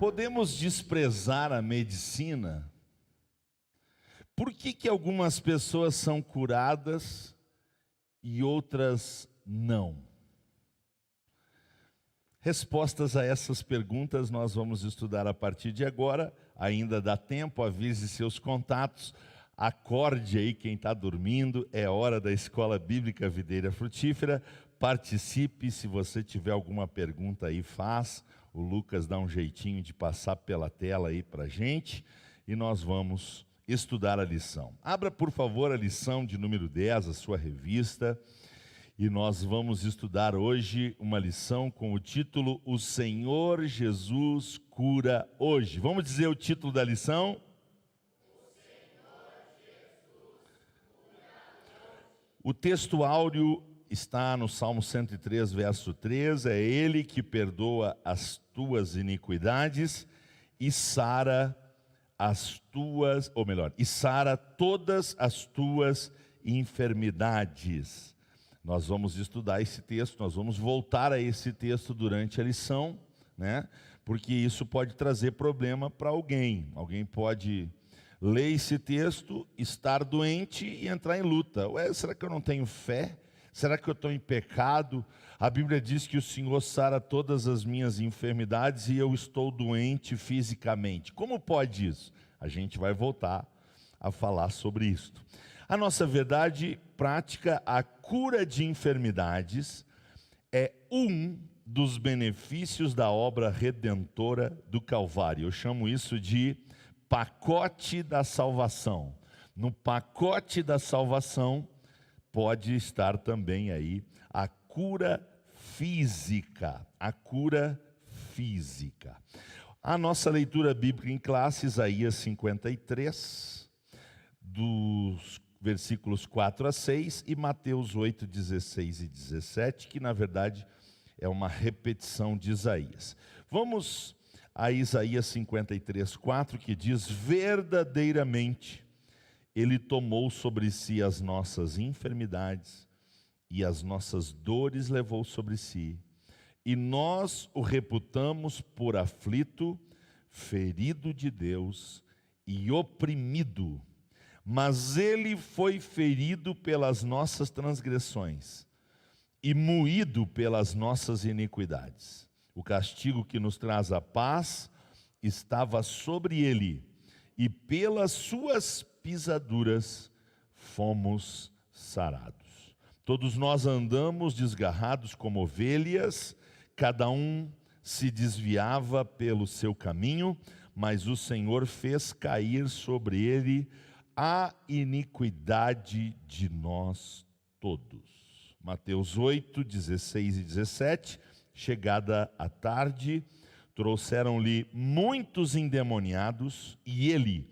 Podemos desprezar a medicina? Por que algumas pessoas são curadas e outras não? Respostas a essas perguntas nós vamos estudar a partir de agora. Ainda dá tempo, avise seus contatos, acorde aí quem está dormindo, é hora da Escola Bíblica Videira Frutífera. Participe, se você tiver alguma pergunta aí, faz. O Lucas dá um jeitinho de passar pela tela aí para a gente e nós vamos estudar a lição. Abra, por favor, a lição de número 10, a sua revista, e nós vamos estudar hoje uma lição com o título O Senhor Jesus Cura Hoje. Vamos dizer o título da lição? O Senhor Jesus Cura Hoje. O texto áureo está no Salmo 103, verso 3, é Ele que perdoa as tuas iniquidades e sara sara todas as tuas enfermidades. Nós vamos estudar esse texto, nós vamos voltar a esse texto durante a lição, né? Porque isso pode trazer problema para alguém. Alguém pode ler esse texto, estar doente e entrar em luta. Ué, será que eu não tenho fé? Será que eu estou em pecado? A Bíblia diz que o Senhor sara todas as minhas enfermidades e eu estou doente fisicamente. Como pode isso? A gente vai voltar a falar sobre isso. A nossa verdade prática, a cura de enfermidades, é um dos benefícios da obra redentora do Calvário. Eu chamo isso de pacote da salvação. No pacote da salvação, pode estar também aí a cura física, A nossa leitura bíblica em classe, Isaías 53, dos versículos 4 a 6, e Mateus 8, 16 e 17, que na verdade é uma repetição de Isaías. Vamos a Isaías 53, 4, que diz: verdadeiramente, Ele tomou sobre si as nossas enfermidades e as nossas dores levou sobre si. E nós o reputamos por aflito, ferido de Deus e oprimido. Mas Ele foi ferido pelas nossas transgressões e moído pelas nossas iniquidades. O castigo que nos traz a paz estava sobre Ele, e pelas suas pisaduras fomos sarados. Todos nós andamos desgarrados como ovelhas, cada um se desviava pelo seu caminho, mas o Senhor fez cair sobre ele a iniquidade de nós todos. Mateus 8, 16 e 17, chegada a tarde, trouxeram-lhe muitos endemoniados, e ele,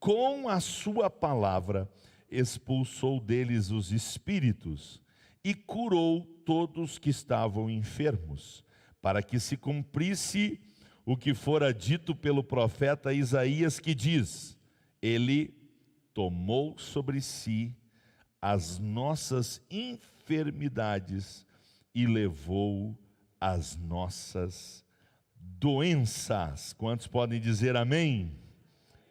com a sua palavra, expulsou deles os espíritos e curou todos que estavam enfermos, para que se cumprisse o que fora dito pelo profeta Isaías, que diz: Ele tomou sobre si as nossas enfermidades e levou as nossas doenças. Quantos podem dizer amém?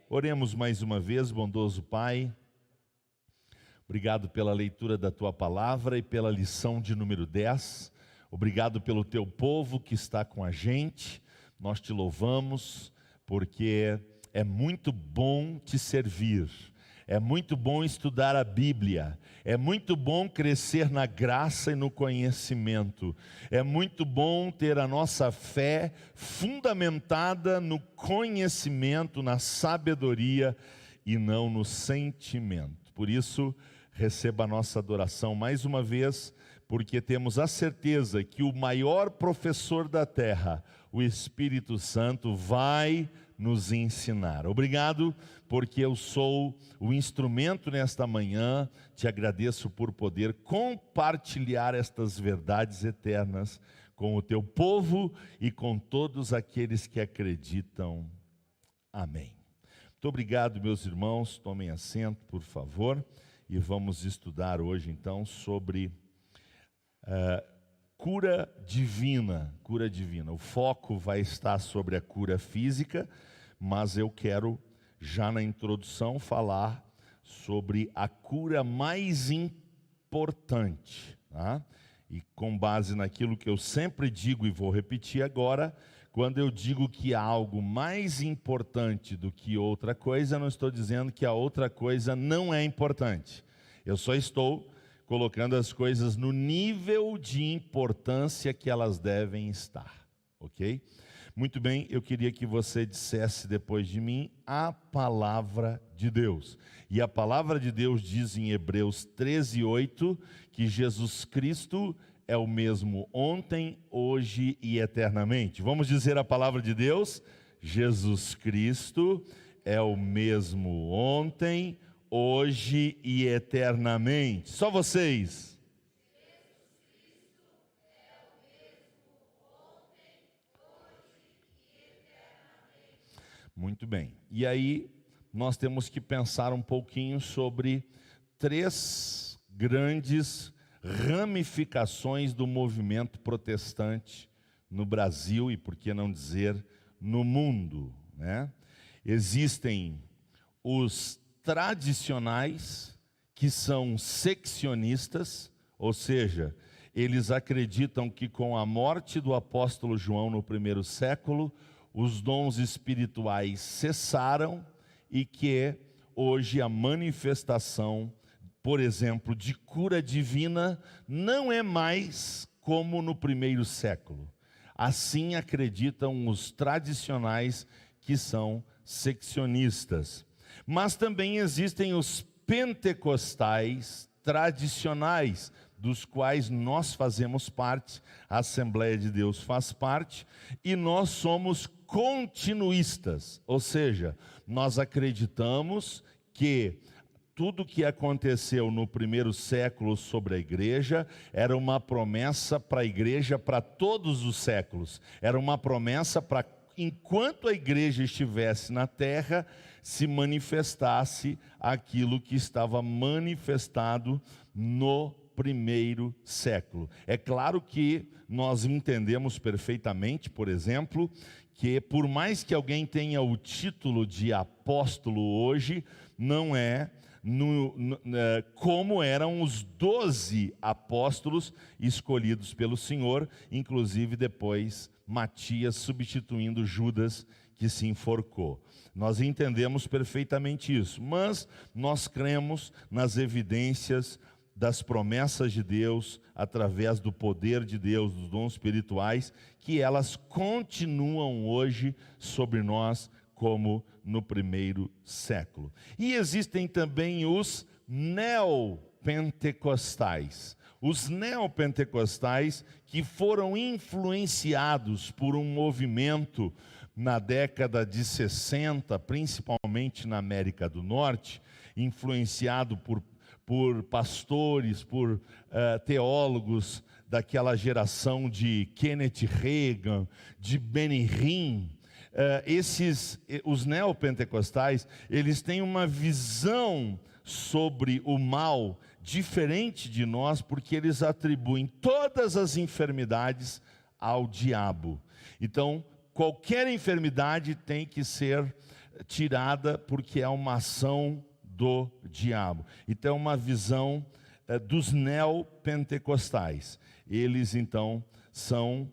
Oremos mais uma vez. Bondoso Pai, obrigado pela leitura da Tua Palavra e pela lição de número 10. Obrigado pelo Teu povo que está com a gente. Nós Te louvamos porque é muito bom Te servir. É muito bom estudar a Bíblia, é muito bom crescer na graça e no conhecimento, é muito bom ter a nossa fé fundamentada no conhecimento, na sabedoria e não no sentimento. Por isso, receba a nossa adoração mais uma vez, porque temos a certeza que o maior professor da terra, o Espírito Santo, vai nos ensinar. Obrigado, porque eu sou o instrumento nesta manhã. Te agradeço por poder compartilhar estas verdades eternas com o teu povo e com todos aqueles que acreditam. Amém. Muito obrigado, meus irmãos. Tomem assento, por favor, e vamos estudar hoje então sobre cura divina, cura divina. O foco vai estar sobre a cura física, mas eu quero, já na introdução, falar sobre a cura mais importante, tá? E com base naquilo que eu sempre digo e vou repetir agora, quando eu digo que há algo mais importante do que outra coisa, eu não estou dizendo que a outra coisa não é importante. Eu só estou colocando as coisas no nível de importância que elas devem estar, ok? Muito bem, eu queria que você dissesse depois de mim a palavra de Deus. E a palavra de Deus diz em Hebreus 13:8 que Jesus Cristo é o mesmo ontem, hoje e eternamente. Vamos dizer a palavra de Deus? Jesus Cristo é o mesmo ontem, hoje e eternamente. Só vocês. Muito bem. E aí nós temos que pensar um pouquinho sobre 3 grandes ramificações do movimento protestante no Brasil e, por que não dizer, no mundo, né? Existem os tradicionais, que são seccionistas, ou seja, eles acreditam que com a morte do apóstolo João no primeiro século, os dons espirituais cessaram e que hoje a manifestação, por exemplo, de cura divina não é mais como no primeiro século. Assim acreditam os tradicionais, que são seccionistas. Mas também existem os pentecostais tradicionais, dos quais nós fazemos parte, a Assembleia de Deus faz parte, e nós somos continuistas, ou seja, nós acreditamos que tudo que aconteceu no primeiro século sobre a igreja era uma promessa para a igreja para todos os séculos, era uma promessa para enquanto a igreja estivesse na terra, se manifestasse aquilo que estava manifestado no primeiro século. É claro que nós entendemos perfeitamente, por exemplo, que por mais que alguém tenha o título de apóstolo hoje, não é como eram os 12 apóstolos escolhidos pelo Senhor, inclusive depois Matias substituindo Judas, que se enforcou. Nós entendemos perfeitamente isso, mas nós cremos nas evidências das promessas de Deus, através do poder de Deus, dos dons espirituais, que elas continuam hoje sobre nós, como no primeiro século. E existem também os neopentecostais. Os neopentecostais que foram influenciados por um movimento na década de 60, principalmente na América do Norte, influenciado por pastores, por teólogos daquela geração de Kenneth Reagan, de Benny Hinn. Os neopentecostais, eles têm uma visão sobre o mal diferente de nós, porque eles atribuem todas as enfermidades ao diabo. Então, qualquer enfermidade tem que ser tirada porque é uma ação do diabo. Então, uma visão dos neopentecostais. Eles, então, são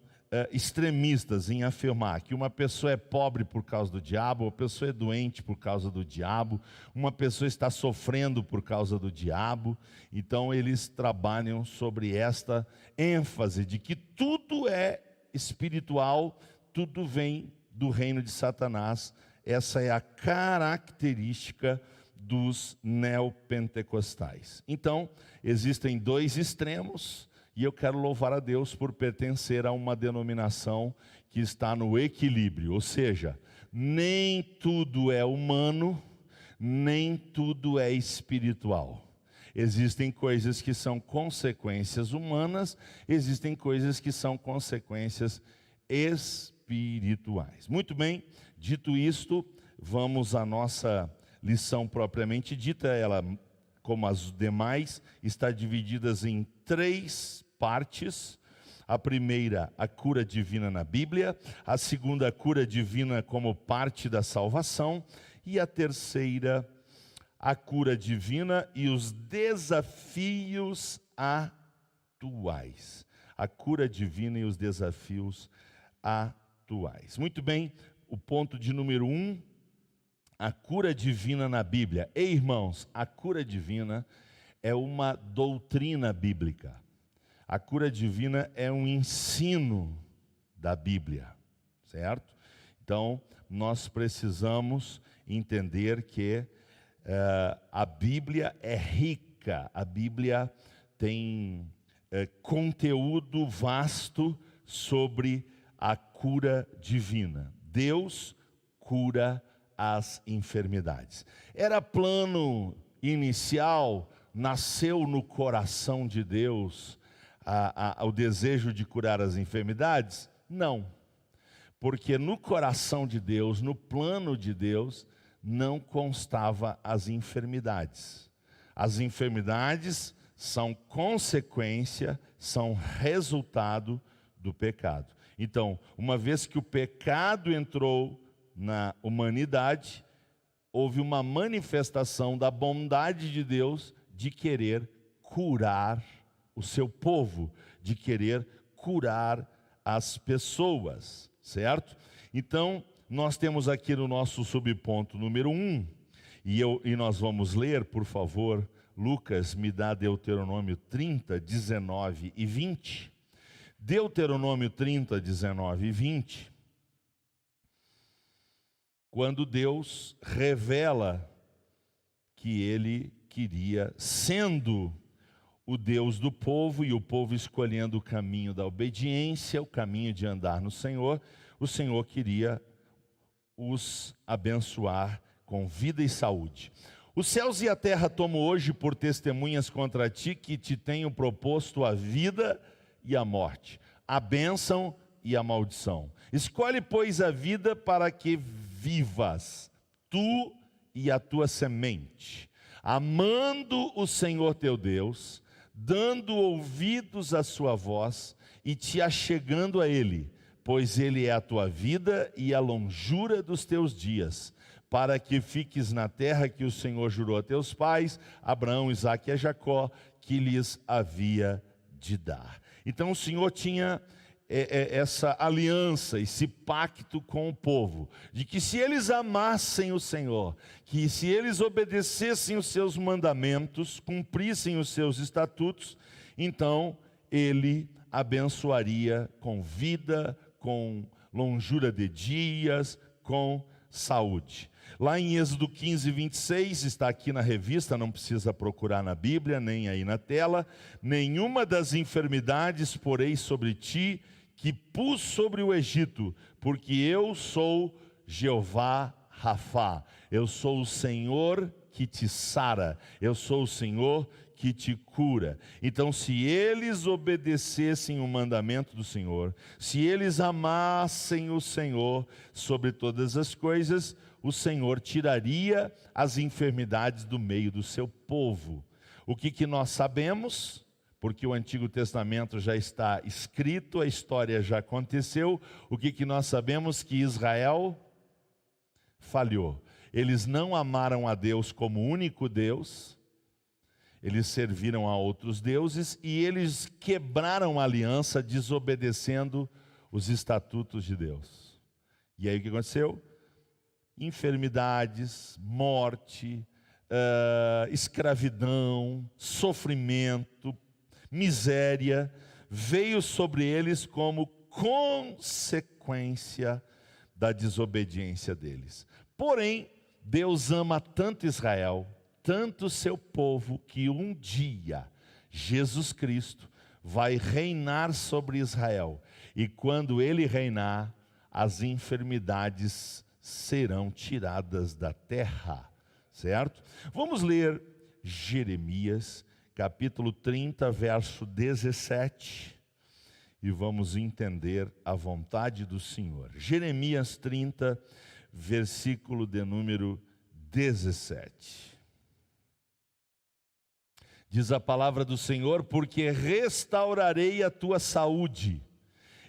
extremistas em afirmar que uma pessoa é pobre por causa do diabo, uma pessoa é doente por causa do diabo, uma pessoa está sofrendo por causa do diabo. Então eles trabalham sobre esta ênfase de que tudo é espiritual, tudo vem do reino de Satanás. Essa é a característica dos neopentecostais. Então, existem 2 extremos, e eu quero louvar a Deus por pertencer a uma denominação que está no equilíbrio, ou seja, nem tudo é humano, nem tudo é espiritual. Existem coisas que são consequências humanas, existem coisas que são consequências espirituais. Muito bem, dito isto, vamos à nossa lição propriamente dita. Ela, como as demais, está dividida em 3 partes. A primeira, a cura divina na Bíblia. A segunda, a cura divina como parte da salvação. E a terceira, a cura divina e os desafios atuais. A cura divina e os desafios atuais. Muito bem, o ponto de número 1, a cura divina na Bíblia. Ei, irmãos, a cura divina é uma doutrina bíblica. A cura divina é um ensino da Bíblia, certo? Então, nós precisamos entender que a Bíblia é rica, a Bíblia tem conteúdo vasto sobre a cura divina. Deus cura as enfermidades. Era plano inicial, nasceu no coração de Deus o desejo de curar as enfermidades? Não, porque no coração de Deus, no plano de Deus, não constava as enfermidades. As enfermidades são consequência, são resultado do pecado. Então, uma vez que o pecado entrou na humanidade, houve uma manifestação da bondade de Deus de querer curar o seu povo, de querer curar as pessoas, certo? Então, nós temos aqui no nosso subponto número 1, e nós vamos ler, por favor, Lucas, me dá Deuteronômio 30, 19 e 20. Deuteronômio 30, 19 e 20. Quando Deus revela que Ele queria, sendo o Deus do povo, e o povo escolhendo o caminho da obediência, o caminho de andar no Senhor, o Senhor queria os abençoar com vida e saúde. Os céus e a terra tomo hoje por testemunhas contra ti, que te tenho proposto a vida e a morte, a bênção e a maldição. Escolhe, pois, a vida para que vivas, tu e a tua semente, amando o Senhor teu Deus, dando ouvidos à sua voz e te achegando a Ele, pois Ele é a tua vida e a longura dos teus dias, para que fiques na terra que o Senhor jurou a teus pais, Abraão, Isaque e Jacó, que lhes havia de dar. Então o Senhor tinha essa aliança, esse pacto com o povo, de que se eles amassem o Senhor, que se eles obedecessem os seus mandamentos, cumprissem os seus estatutos, então Ele abençoaria com vida, com longura de dias, com saúde. Lá em Êxodo 15, 26, está aqui na revista, não precisa procurar na Bíblia, nem aí na tela: nenhuma das enfermidades porei sobre ti, que pus sobre o Egito, porque eu sou Jeová Rafá, eu sou o Senhor que te sara, eu sou o Senhor que te cura. Então, se eles obedecessem o mandamento do Senhor, se eles amassem o Senhor sobre todas as coisas, o Senhor tiraria as enfermidades do meio do seu povo. O que nós sabemos? Porque o Antigo Testamento já está escrito, a história já aconteceu. O que nós sabemos? Que Israel falhou. Eles não amaram a Deus como único Deus, eles serviram a outros deuses e eles quebraram a aliança, desobedecendo os estatutos de Deus. E aí o que aconteceu? Enfermidades, morte, escravidão, sofrimento, miséria, veio sobre eles como consequência da desobediência deles. Porém, Deus ama tanto Israel, tanto o seu povo, que um dia Jesus Cristo vai reinar sobre Israel. E quando Ele reinar, as enfermidades serão tiradas da terra, certo? Vamos ler Jeremias, capítulo 30, verso 17, e vamos entender a vontade do Senhor. Jeremias 30, versículo de número 17. Diz a palavra do Senhor: porque restaurarei a tua saúde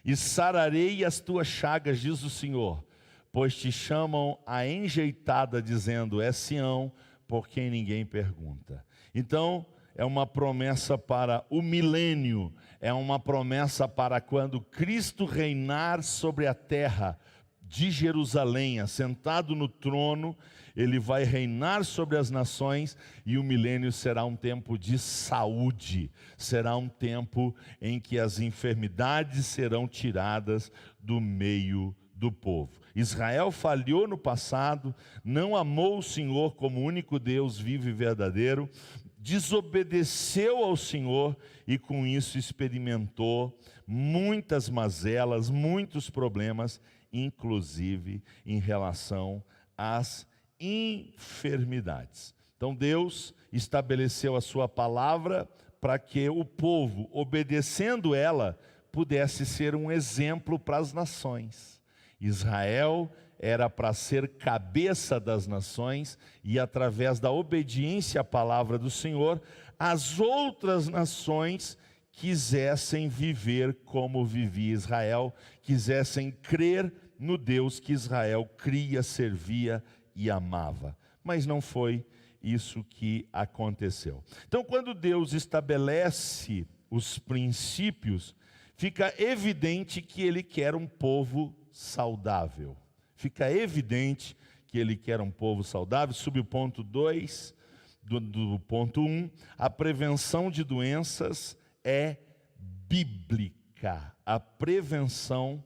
e sararei as tuas chagas, diz o Senhor, pois te chamam a enjeitada, dizendo: é Sião, por quem ninguém pergunta. Então, é uma promessa para o milênio, é uma promessa para quando Cristo reinar sobre a terra de Jerusalém, assentado no trono. Ele vai reinar sobre as nações, e o milênio será um tempo de saúde, será um tempo em que as enfermidades serão tiradas do meio do povo. Israel falhou no passado, não amou o Senhor como único Deus vivo e verdadeiro, desobedeceu ao Senhor e com isso experimentou muitas mazelas, muitos problemas, inclusive em relação às enfermidades. Então Deus estabeleceu a sua palavra para que o povo, obedecendo ela, pudesse ser um exemplo para as nações. Israel era para ser cabeça das nações, e através da obediência à palavra do Senhor, as outras nações quisessem viver como vivia Israel, quisessem crer no Deus que Israel cria, servia e amava. Mas não foi isso que aconteceu. Então, quando Deus estabelece os princípios, fica evidente que Ele quer um povo saudável. Fica evidente que Ele quer um povo saudável. Sob o ponto 2 do ponto 1, a prevenção de doenças é bíblica. A prevenção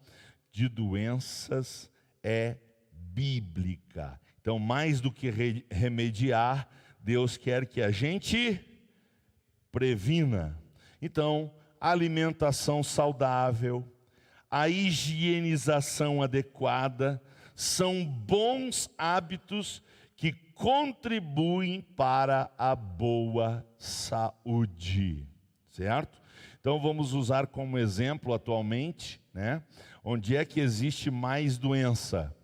de doenças é bíblica. Então, mais do que remediar, Deus quer que a gente previna. Então, a alimentação saudável, a higienização adequada, são bons hábitos que contribuem para a boa saúde, certo? Então vamos usar como exemplo atualmente, onde é que existe mais doença?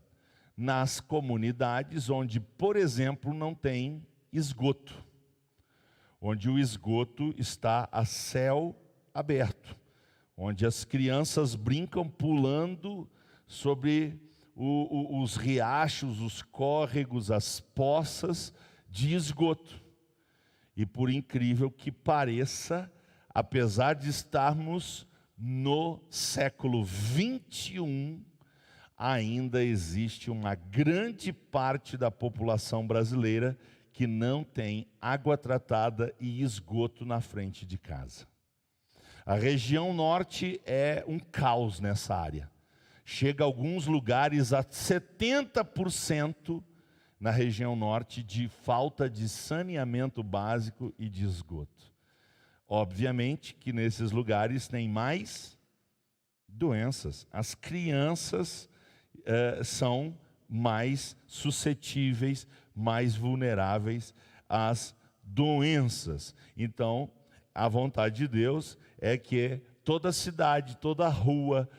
Nas comunidades onde, por exemplo, não tem esgoto, onde o esgoto está a céu aberto, onde as crianças brincam pulando sobre os riachos, os córregos, as poças de esgoto. E por incrível que pareça, apesar de estarmos no século 21, ainda existe uma grande parte da população brasileira que não tem água tratada e esgoto na frente de casa. A região norte é um caos nessa área. Chega a alguns lugares a 70% na região norte de falta de saneamento básico e de esgoto. Obviamente que nesses lugares tem mais doenças. As crianças são mais suscetíveis, mais vulneráveis às doenças. Então, a vontade de Deus é que toda cidade, toda rua,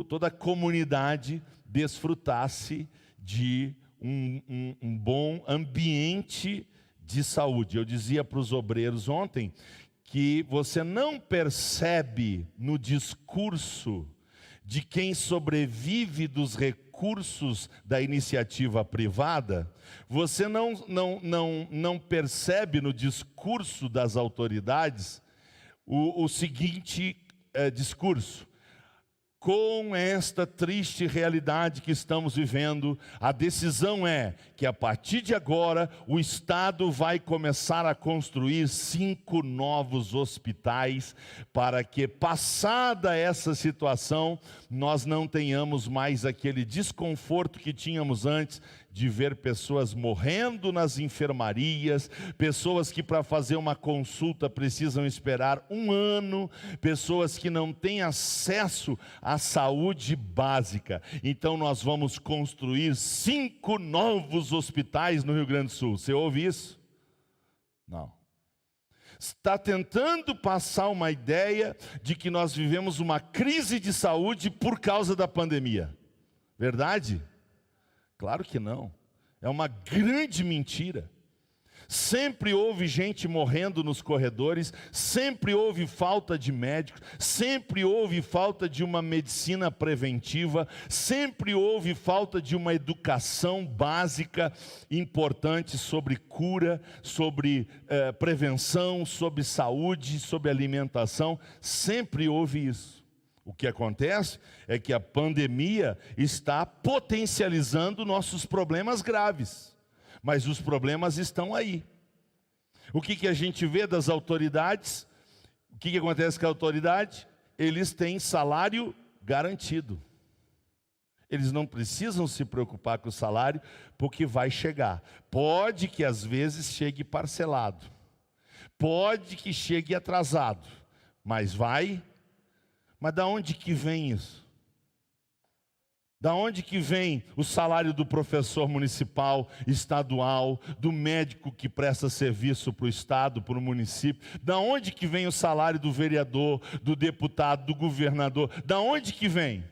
toda comunidade desfrutasse de um bom ambiente de saúde. Eu dizia para os obreiros ontem que você não percebe no discurso de quem sobrevive dos recursos da iniciativa privada, você não percebe no discurso das autoridades o seguinte discurso: com esta triste realidade que estamos vivendo, a decisão é que a partir de agora o Estado vai começar a construir 5 novos hospitais para que, passada essa situação, nós não tenhamos mais aquele desconforto que tínhamos antes de ver pessoas morrendo nas enfermarias, pessoas que para fazer uma consulta precisam esperar 1 ano, pessoas que não têm acesso à saúde básica. Então nós vamos construir 5 novos hospitais no Rio Grande do Sul. Você ouve isso? Não. Está tentando passar uma ideia de que nós vivemos uma crise de saúde por causa da pandemia. Verdade? Claro que não. É uma grande mentira. Sempre houve gente morrendo nos corredores, sempre houve falta de médicos, sempre houve falta de uma medicina preventiva, sempre houve falta de uma educação básica importante sobre cura, sobre prevenção, sobre saúde, sobre alimentação. Sempre houve isso. O que acontece é que a pandemia está potencializando nossos problemas graves. Mas os problemas estão aí. O que a gente vê das autoridades? O que acontece com a autoridade? Eles têm salário garantido. Eles não precisam se preocupar com o salário, porque vai chegar. Pode que às vezes chegue parcelado. Pode que chegue atrasado. Mas vai. Mas da onde que vem isso? Da onde que vem o salário do professor municipal, estadual, do médico que presta serviço para o estado, para o município? Da onde que vem o salário do vereador, do deputado, do governador? Da onde que vem?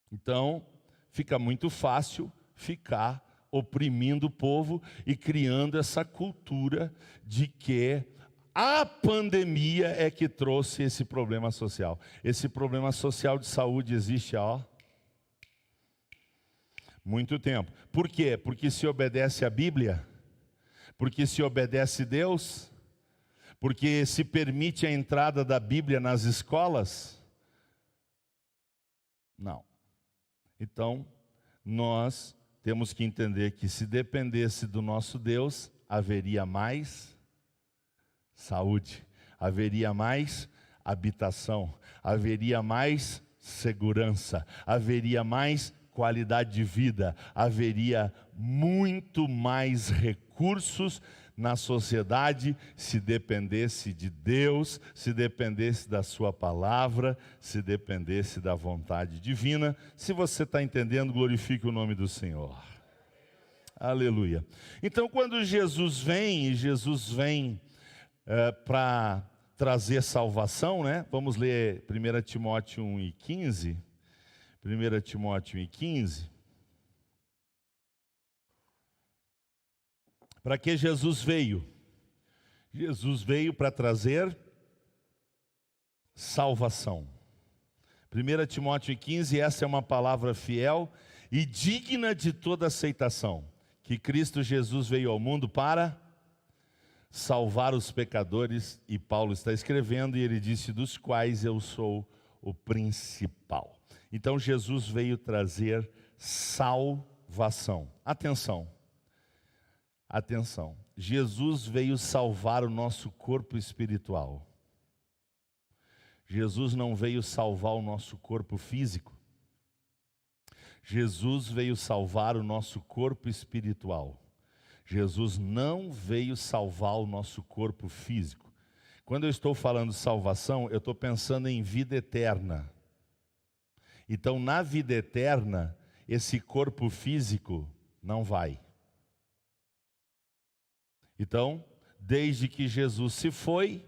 Então, fica muito fácil ficar oprimindo o povo e criando essa cultura de que a pandemia é que trouxe esse problema social. Esse problema social de saúde existe há muito tempo. Por quê? Porque se obedece à Bíblia, porque se obedece a Deus, porque se permite a entrada da Bíblia nas escolas? Não. Então, nós temos que entender que se dependesse do nosso Deus, haveria mais saúde, haveria mais habitação, haveria mais segurança, haveria mais qualidade de vida, haveria muito mais recursos na sociedade se dependesse de Deus, se dependesse da sua palavra, se dependesse da vontade divina. Se você está entendendo, glorifique o nome do Senhor. Aleluia. Então, quando Jesus vem para trazer salvação, né? Vamos ler 1 Timóteo 1:15. 1 Timóteo 1:15. Para que Jesus veio? Jesus veio para trazer salvação. 1 Timóteo 1:15, essa é uma palavra fiel e digna de toda aceitação, que Cristo Jesus veio ao mundo para salvar os pecadores, e Paulo está escrevendo, e ele disse, dos quais eu sou o principal. Então Jesus veio trazer salvação. Atenção, atenção. Jesus veio salvar o nosso corpo espiritual. Jesus não veio salvar o nosso corpo físico. Jesus veio salvar o nosso corpo espiritual. Jesus não veio salvar o nosso corpo físico. Quando eu estou falando salvação, eu estou pensando em vida eterna. Então, na vida eterna, esse corpo físico não vai. Então, desde que Jesus se foi,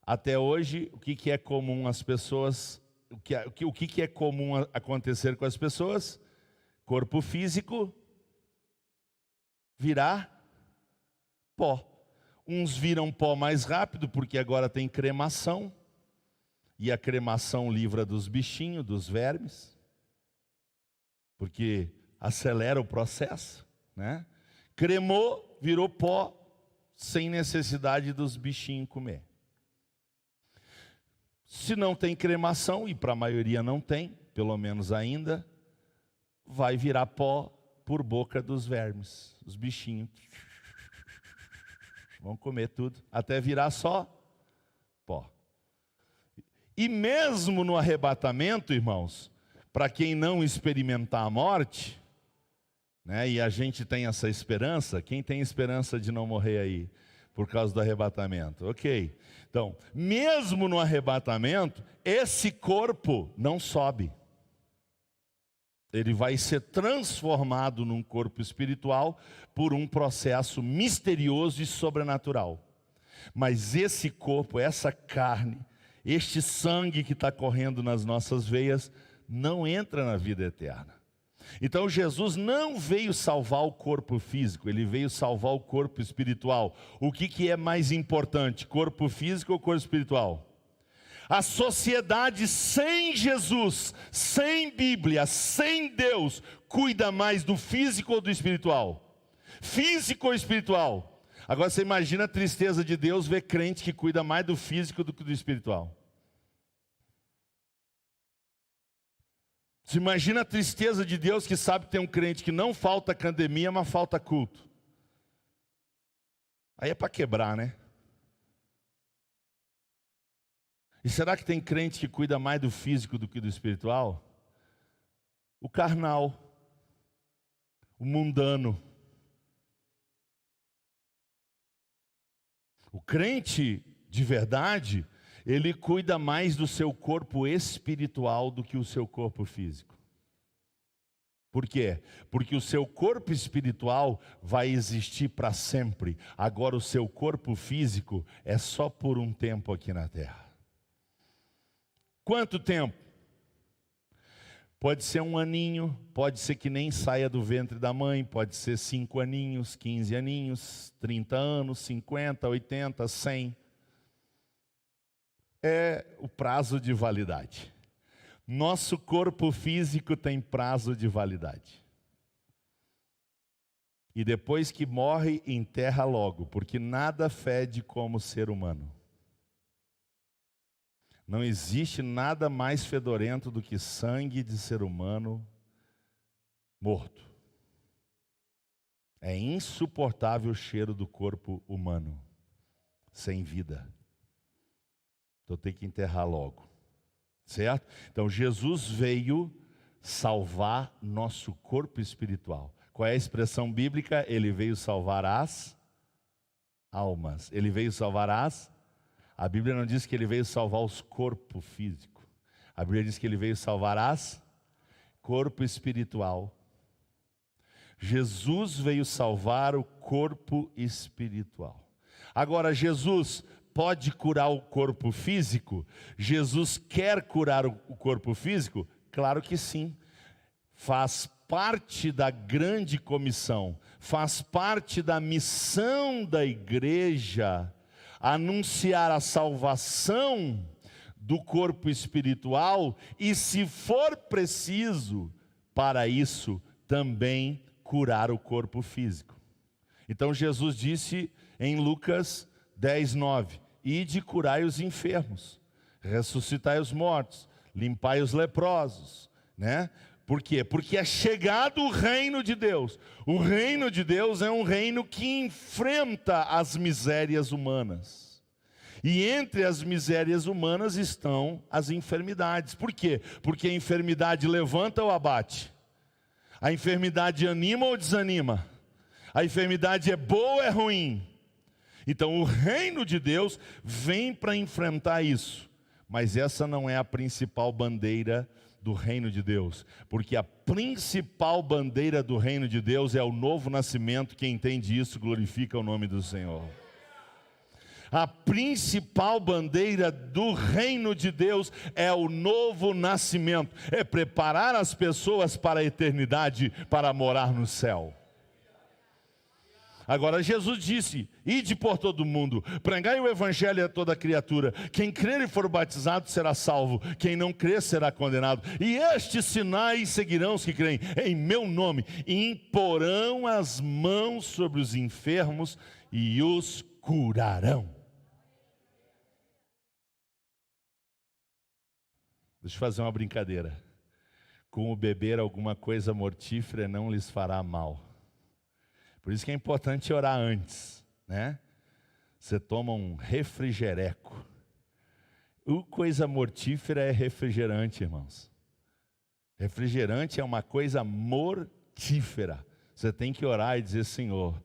até hoje, o que é comum às pessoas? O que é comum acontecer com as pessoas? Corpo físico virar pó. Uns viram pó mais rápido, porque agora tem cremação, e a cremação livra dos bichinhos, dos vermes, porque acelera o processo, né? Cremou, virou pó, sem necessidade dos bichinhos comer. Se não tem cremação, e para a maioria não tem, pelo menos ainda, vai virar pó por boca dos vermes. Os bichinhos vão comer tudo, até virar só pó. E mesmo no arrebatamento, irmãos, para quem não experimentar a morte, né, e a gente tem essa esperança, quem tem esperança de não morrer aí, por causa do arrebatamento? Ok. Então, mesmo no arrebatamento, esse corpo não sobe. Ele vai ser transformado num corpo espiritual por um processo misterioso e sobrenatural. Mas esse corpo, essa carne, este sangue que está correndo nas nossas veias, não entra na vida eterna. Então Jesus não veio salvar o corpo físico, ele veio salvar o corpo espiritual. O que é mais importante, corpo físico ou corpo espiritual? A sociedade sem Jesus, sem Bíblia, sem Deus, cuida mais do físico ou do espiritual? Físico ou espiritual? Agora você imagina a tristeza de Deus ver crente que cuida mais do físico do que do espiritual. Você imagina a tristeza de Deus que sabe que tem um crente que não falta academia, mas falta culto. Aí é para quebrar, né? E será que tem crente que cuida mais do físico do que do espiritual? O carnal, o mundano. O crente de verdade, ele cuida mais do seu corpo espiritual do que o seu corpo físico. Por quê? Porque o seu corpo espiritual vai existir para sempre. Agora o seu corpo físico é só por um tempo aqui na terra. Quanto tempo? Pode ser 1 aninho, pode ser que nem saia do ventre da mãe, pode ser 5 aninhos, 15 aninhos, 30 anos, 50, 80, 100. É o prazo de validade. Nosso corpo físico tem prazo de validade. E depois que morre, enterra logo, porque nada fede como ser humano. Não existe nada mais fedorento do que sangue de ser humano morto. É insuportável o cheiro do corpo humano, sem vida. Então tem que enterrar logo, certo? Então Jesus veio salvar nosso corpo espiritual. Qual é a expressão bíblica? Ele veio salvar as almas. Ele veio salvar as... A Bíblia não diz que ele veio salvar os corpos físicos. A Bíblia diz que ele veio salvar as corpo espiritual. Jesus veio salvar o corpo espiritual. Agora, Jesus pode curar o corpo físico? Jesus quer curar o corpo físico? Claro que sim. Faz parte da grande comissão, faz parte da missão da igreja, anunciar a salvação do corpo espiritual e, se for preciso, para isso também curar o corpo físico. Então Jesus disse em Lucas 10:9: ide curai os enfermos, ressuscitai os mortos, limpai os leprosos, né? Por quê? Porque é chegado o reino de Deus. O reino de Deus é um reino que enfrenta as misérias humanas. E entre as misérias humanas estão as enfermidades. Por quê? Porque a enfermidade levanta ou abate? A enfermidade anima ou desanima? A enfermidade é boa ou é ruim? Então o reino de Deus vem para enfrentar isso. Mas essa não é a principal bandeira do reino de Deus, porque a principal bandeira do reino de Deus é o novo nascimento. Quem entende isso glorifica o nome do Senhor. A principal bandeira do reino de Deus é o novo nascimento, é preparar as pessoas para a eternidade, para morar no céu. Agora Jesus disse: ide por todo mundo, pregai o evangelho a toda criatura. Quem crer e for batizado será salvo, quem não crer será condenado. E estes sinais seguirão os que creem em meu nome: imporão as mãos sobre os enfermos e os curarão. Deixa eu fazer uma brincadeira. Com o beber alguma coisa mortífera não lhes fará mal. Por isso que é importante orar antes, né? Você toma um refrigereco. Coisa mortífera é refrigerante, irmãos. Refrigerante é uma coisa mortífera. Você tem que orar e dizer: Senhor,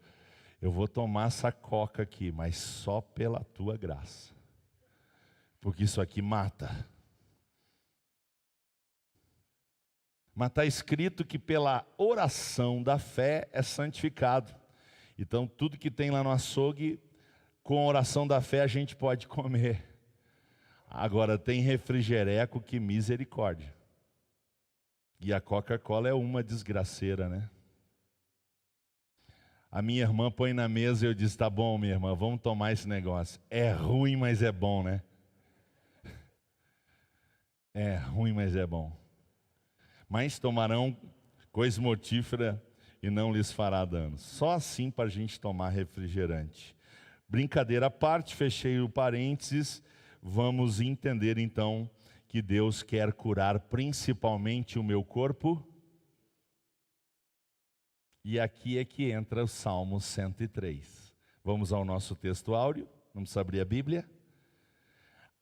eu vou tomar essa coca aqui, mas só pela tua graça. Porque isso aqui mata. Mas está escrito que pela oração da fé é santificado. Então tudo que tem lá no açougue, com a oração da fé a gente pode comer. Agora tem refrigereco, que misericórdia. E a Coca-Cola é uma desgraceira, né? A minha irmã põe na mesa e eu disse, tá bom, minha irmã, vamos tomar esse negócio. É ruim, mas é bom, né? É ruim, mas é bom. Mas tomarão coisa mortífera e não lhes fará dano. Só assim para a gente tomar refrigerante. Brincadeira à parte, fechei o parênteses. Vamos entender então que Deus quer curar principalmente o meu corpo. E aqui é que entra o Salmo 103. Vamos ao nosso texto áureo, vamos abrir a Bíblia.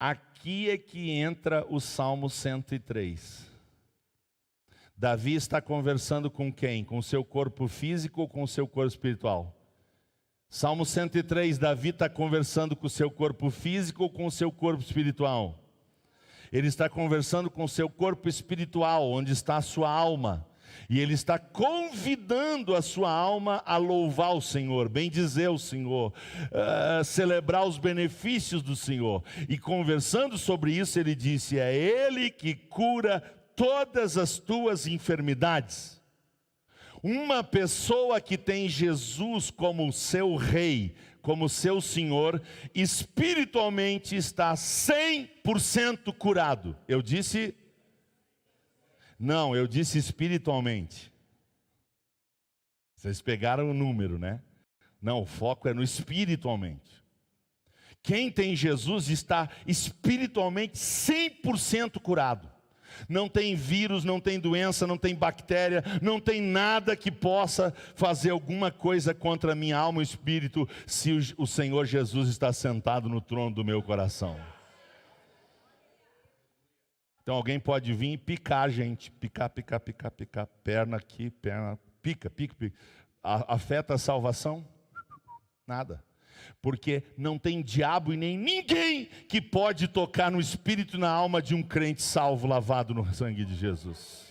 Aqui é que entra o Salmo 103. Davi está conversando com quem? Com o seu corpo físico ou com o seu corpo espiritual? Salmo 103, Davi está conversando com o seu corpo físico ou com o seu corpo espiritual? Ele está conversando com o seu corpo espiritual, onde está a sua alma. E ele está convidando a sua alma a louvar o Senhor, bendizer o Senhor, celebrar os benefícios do Senhor. E conversando sobre isso, ele disse, é Ele que cura todas as tuas enfermidades. Uma pessoa que tem Jesus como seu rei, como seu Senhor, espiritualmente está 100% curado. Eu disse... Não, eu disse espiritualmente. Vocês pegaram o número, né? Não, o foco é no espiritualmente. Quem tem Jesus está espiritualmente 100% curado. Não tem vírus, não tem doença, não tem bactéria, não tem nada que possa fazer alguma coisa contra a minha alma e espírito, se o Senhor Jesus está sentado no trono do meu coração. Então alguém pode vir e picar a gente, picar, perna aqui, perna, pica. Afeta a salvação? Nada. Porque não tem diabo e nem ninguém que pode tocar no espírito e na alma de um crente salvo, lavado no sangue de Jesus.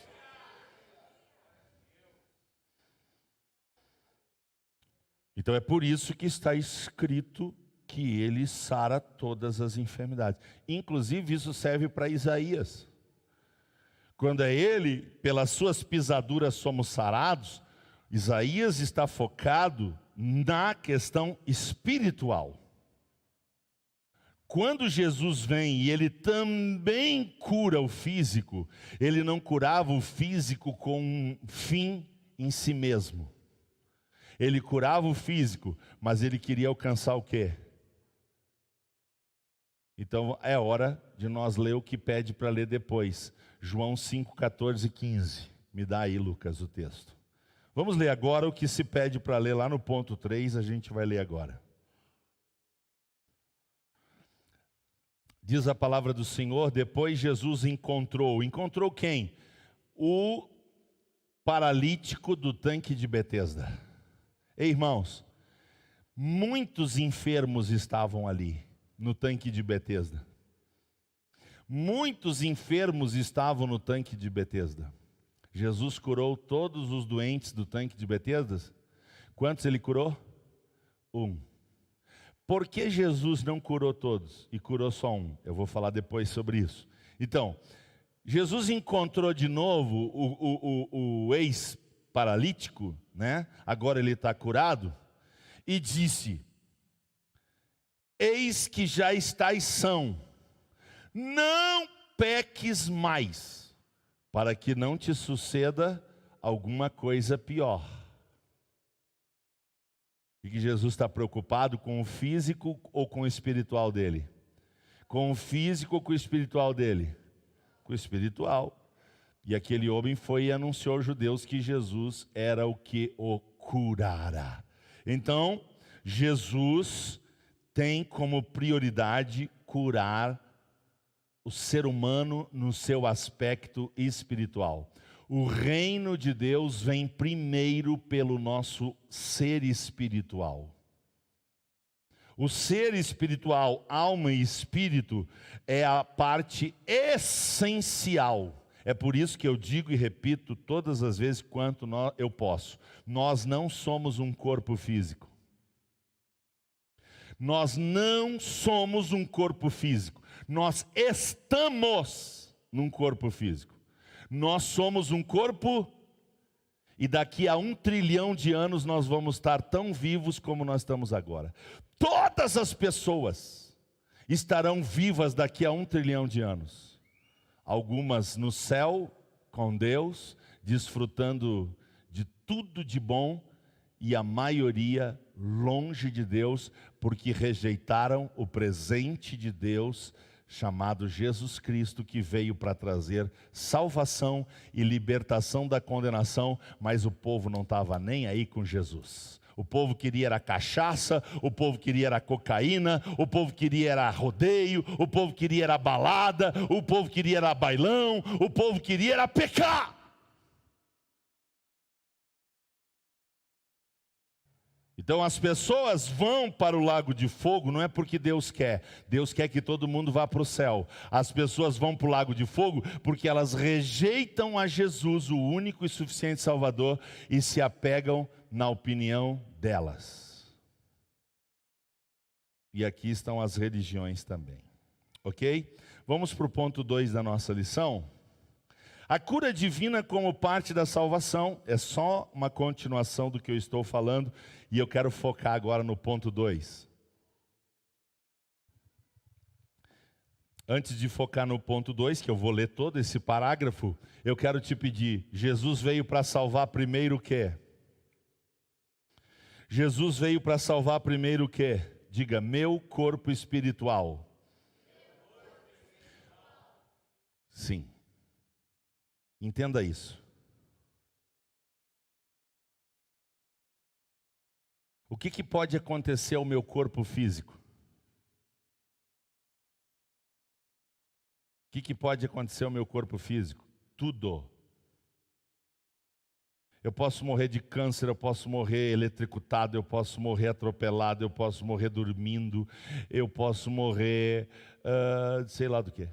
Então é por isso que está escrito que ele sara todas as enfermidades. Inclusive isso serve para Isaías. Quando é ele, pelas suas pisaduras somos sarados, Isaías está focado na questão espiritual. Quando Jesus vem e ele também cura o físico, ele não curava o físico com um fim em si mesmo. Ele curava o físico, mas ele queria alcançar o quê? Então é hora de nós ler o que pede para ler depois. João 5, 14 e 15. Me dá aí, Lucas, o texto. Vamos ler agora o que se pede para ler lá no ponto 3, a gente vai ler agora. Diz a palavra do Senhor, depois Jesus encontrou quem? O paralítico do tanque de Betesda. Ei, irmãos, muitos enfermos estavam ali, no tanque de Betesda. Muitos enfermos estavam no tanque de Betesda. Jesus curou todos os doentes do tanque de Betesda? Quantos ele curou? 1. Por que Jesus não curou todos e curou só 1? Eu vou falar depois sobre isso. Então, Jesus encontrou de novo o ex-paralítico, né? Agora ele está curado, e disse, eis que já estáis são, não peques mais, para que não te suceda alguma coisa pior. E que Jesus está preocupado com o físico ou com o espiritual dele? Com o físico ou com o espiritual dele? Com o espiritual. E aquele homem foi e anunciou aos judeus que Jesus era o que o curara. Então, Jesus tem como prioridade curar o ser humano no seu aspecto espiritual. O reino de Deus vem primeiro pelo nosso ser espiritual. O ser espiritual, alma e espírito, é a parte essencial. É por isso que eu digo e repito todas as vezes quanto eu posso. Nós não somos um corpo físico. Nós não somos um corpo físico. Nós estamos num corpo físico. Nós somos um corpo e daqui a 1 trilhão de anos nós vamos estar tão vivos como nós estamos agora. Todas as pessoas estarão vivas daqui a 1 trilhão de anos. Algumas no céu, com Deus, desfrutando de tudo de bom, e a maioria longe de Deus, porque rejeitaram o presente de Deus, chamado Jesus Cristo, que veio para trazer salvação e libertação da condenação, mas o povo não estava nem aí com Jesus. O povo queria era cachaça, o povo queria era cocaína, o povo queria era rodeio, o povo queria era balada, o povo queria era bailão, o povo queria era pecar. Então as pessoas vão para o lago de fogo, não é porque Deus quer que todo mundo vá para o céu. As pessoas vão para o lago de fogo porque elas rejeitam a Jesus, o único e suficiente Salvador, e se apegam na opinião delas. E aqui estão as religiões também, ok? Vamos para o ponto 2 da nossa lição. A cura divina como parte da salvação é só uma continuação do que eu estou falando, e eu quero focar agora no ponto 2. Antes de focar no ponto 2, que eu vou ler todo esse parágrafo, eu quero te pedir, Jesus veio para salvar primeiro o quê? Jesus veio para salvar primeiro o quê? Diga, meu corpo espiritual. Sim. Entenda isso. O que pode acontecer ao meu corpo físico? O que pode acontecer ao meu corpo físico? Tudo. Eu posso morrer de câncer, eu posso morrer eletrocutado, eu posso morrer atropelado, eu posso morrer dormindo, eu posso morrer, sei lá do que.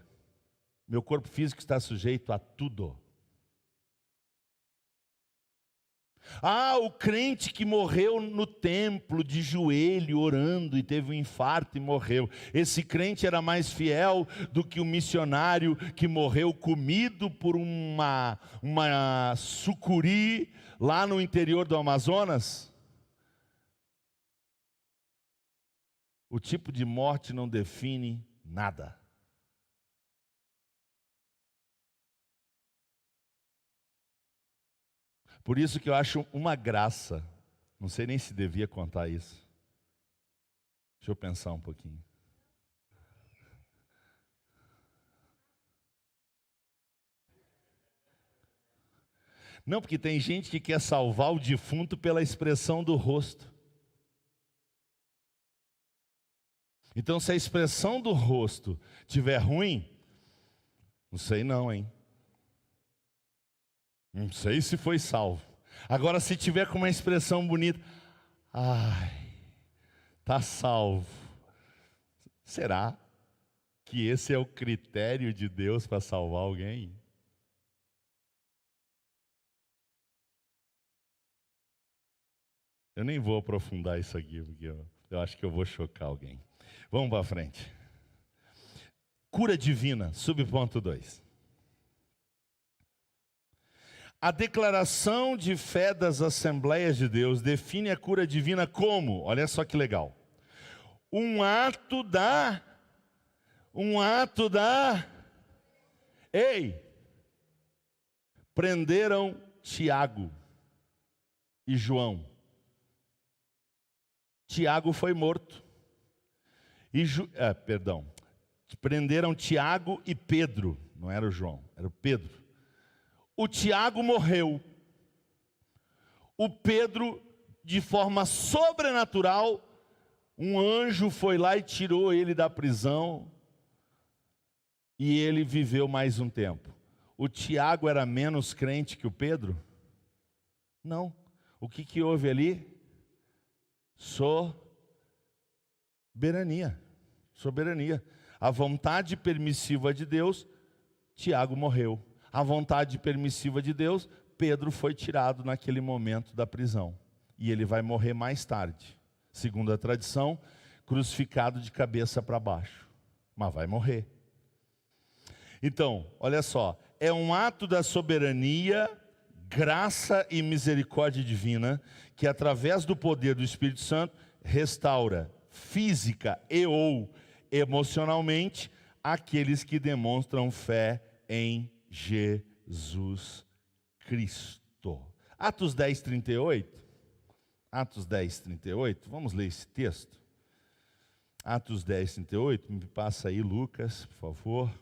Meu corpo físico está sujeito a tudo. Ah, o crente que morreu no templo de joelho orando e teve um infarto e morreu. Esse crente era mais fiel do que o missionário que morreu comido por uma sucuri lá no interior do Amazonas. O tipo de morte não define nada. Por isso que eu acho uma graça, não sei nem se devia contar isso. Deixa eu pensar um pouquinho. Não, porque tem gente que quer salvar o defunto pela expressão do rosto. Então, se a expressão do rosto estiver ruim, não sei não, hein? Não sei se foi salvo. Agora, se tiver com uma expressão bonita, ai, tá salvo. Será que esse é o critério de Deus para salvar alguém? Eu nem vou aprofundar isso aqui, porque eu acho que eu vou chocar alguém. Vamos para frente. Cura divina, subponto 2. A declaração de fé das Assembleias de Deus define a cura divina como, olha só que legal, um ato da, prenderam Tiago e João. Tiago foi morto. Prenderam Tiago e Pedro, não era o João, era o Pedro. O Tiago morreu. O Pedro, de forma sobrenatural, um anjo foi lá e tirou ele da prisão. E ele viveu mais um tempo. O Tiago era menos crente que o Pedro? Não. O que houve ali? Soberania. A vontade permissiva de Deus, Tiago morreu. A vontade permissiva de Deus, Pedro foi tirado naquele momento da prisão. E ele vai morrer mais tarde. Segundo a tradição, crucificado de cabeça para baixo. Mas vai morrer. Então, olha só, é um ato da soberania, graça e misericórdia divina, que através do poder do Espírito Santo restaura física e ou emocionalmente aqueles que demonstram fé em Jesus Cristo. Atos 10, 38. Atos 10, 38. Vamos ler esse texto. Atos 10, 38. Me passa aí, Lucas, por favor.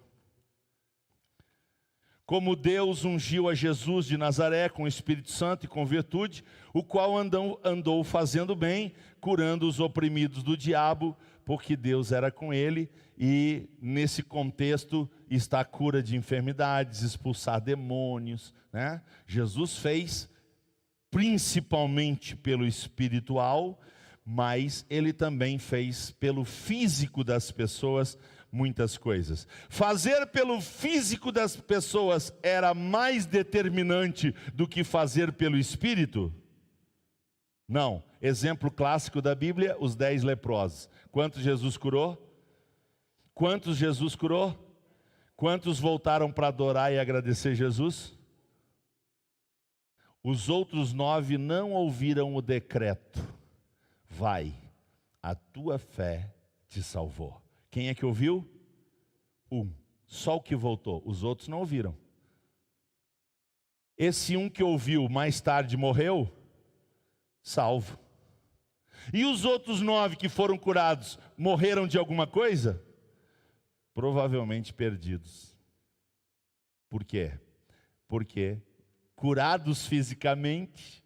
Como Deus ungiu a Jesus de Nazaré com o Espírito Santo e com virtude, o qual andou fazendo bem, curando os oprimidos do diabo, porque Deus era com ele, e nesse contexto está a cura de enfermidades, expulsar demônios, né? Jesus fez principalmente pelo espiritual, mas ele também fez pelo físico das pessoas muitas coisas. Fazer pelo físico das pessoas era mais determinante do que fazer pelo espírito? Não. Exemplo clássico da Bíblia, os 10 leprosos. Quantos Jesus curou? Quantos Jesus curou? Quantos voltaram para adorar e agradecer Jesus? Os outros 9 não ouviram o decreto. Vai, a tua fé te salvou. Quem é que ouviu? Só o que voltou, os outros não ouviram. Esse que ouviu mais tarde morreu, salvo. E os outros 9 que foram curados, morreram de alguma coisa? Provavelmente perdidos. Por quê? Porque curados fisicamente,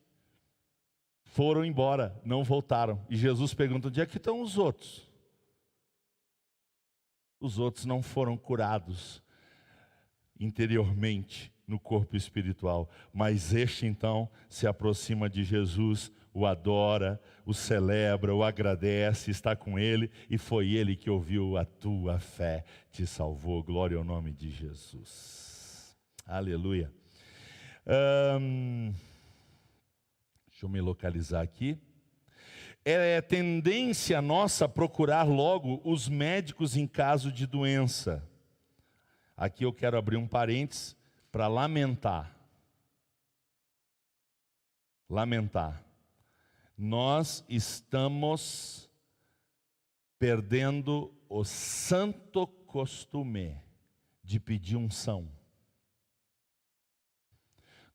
foram embora, não voltaram. E Jesus pergunta: onde é que estão os outros? Os outros não foram curados interiormente no corpo espiritual, mas este então se aproxima de Jesus, o adora, o celebra, o agradece, está com ele, e foi ele que ouviu: a tua fé te salvou. Glória ao nome de Jesus. Aleluia. Deixa eu me localizar aqui. É tendência nossa procurar logo os médicos em caso de doença. Aqui eu quero abrir um parênteses para lamentar. Lamentar. Nós estamos perdendo o santo costume de pedir unção.